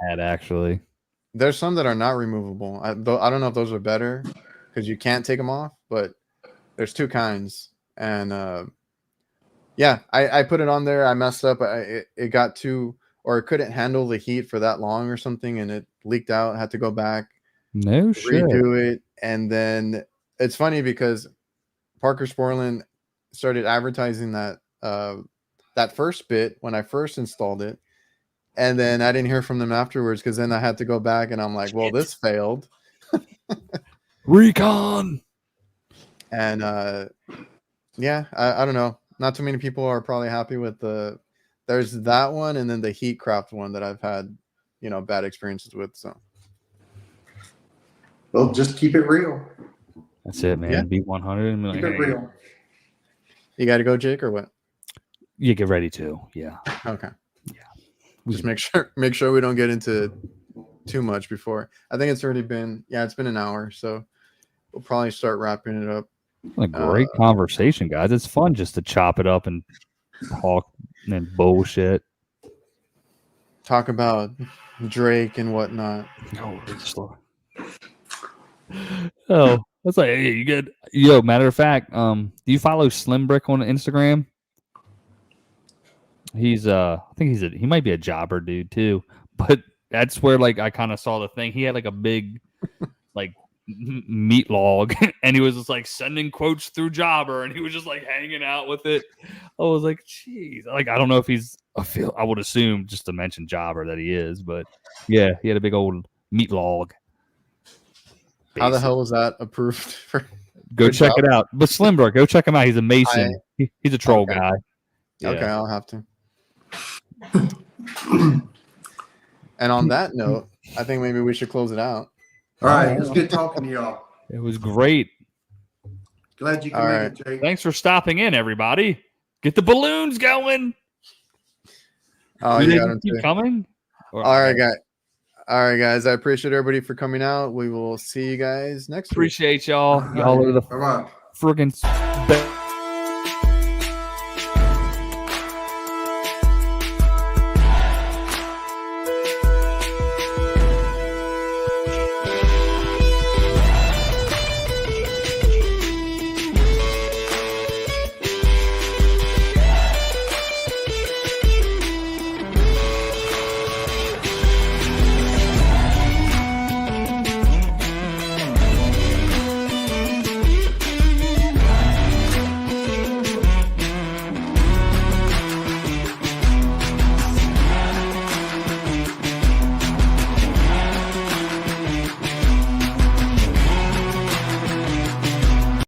had actually. There's some that are not removable. I don't know if those are better because you can't take them off, but there's two kinds. And I put it on there. I messed up. It got too, or it couldn't handle the heat for that long or something, and it leaked out. I had to go back, redo it, and then it's funny because Parker Sporland started advertising that that first bit when I first installed it. And then I didn't hear from them afterwards because then I had to go back and I'm like, well, this failed. Recon. And I don't know. Not too many people are probably happy with there's that one and then the Heatcraft one that I've had, bad experiences with. So, well, just keep it real. That's it, man. Yeah. Be 100. Keep it real. You got to go, Jake, or what? You get ready to. Yeah. Okay. Just make sure we don't get into too much before. I think it's already been it's been an hour, so we'll probably start wrapping it up. A great conversation, guys. It's fun just to chop it up and talk and bullshit. Talk about Drake and whatnot. Oh, that's like, hey, you good? Yo, matter of fact, do you follow Slim Brick on Instagram? He's I think he might be a jobber dude too, but that's where like I kind of saw the thing. He had like a big like meat log, and he was just like sending quotes through Jobber, and he was just like hanging out with it. I was like, geez, like I don't know if he's I would assume just to mention Jobber that he is, but yeah, he had a big old meat log. How the hell was that approved for? Go check it out. But Slim Brick, go check him out. He's a Mason. He's a troll guy. Yeah. Okay, I'll have to. And on that note, I think maybe we should close it out. All right, it was good talking to y'all. It was great. Glad you can make it, Jake. Thanks for stopping in, everybody. Get the balloons going. Oh, you got them keep coming. All right, guys. I appreciate everybody for coming out. We will see you guys next week. Appreciate y'all. Y'all are the Bye-bye. friggin'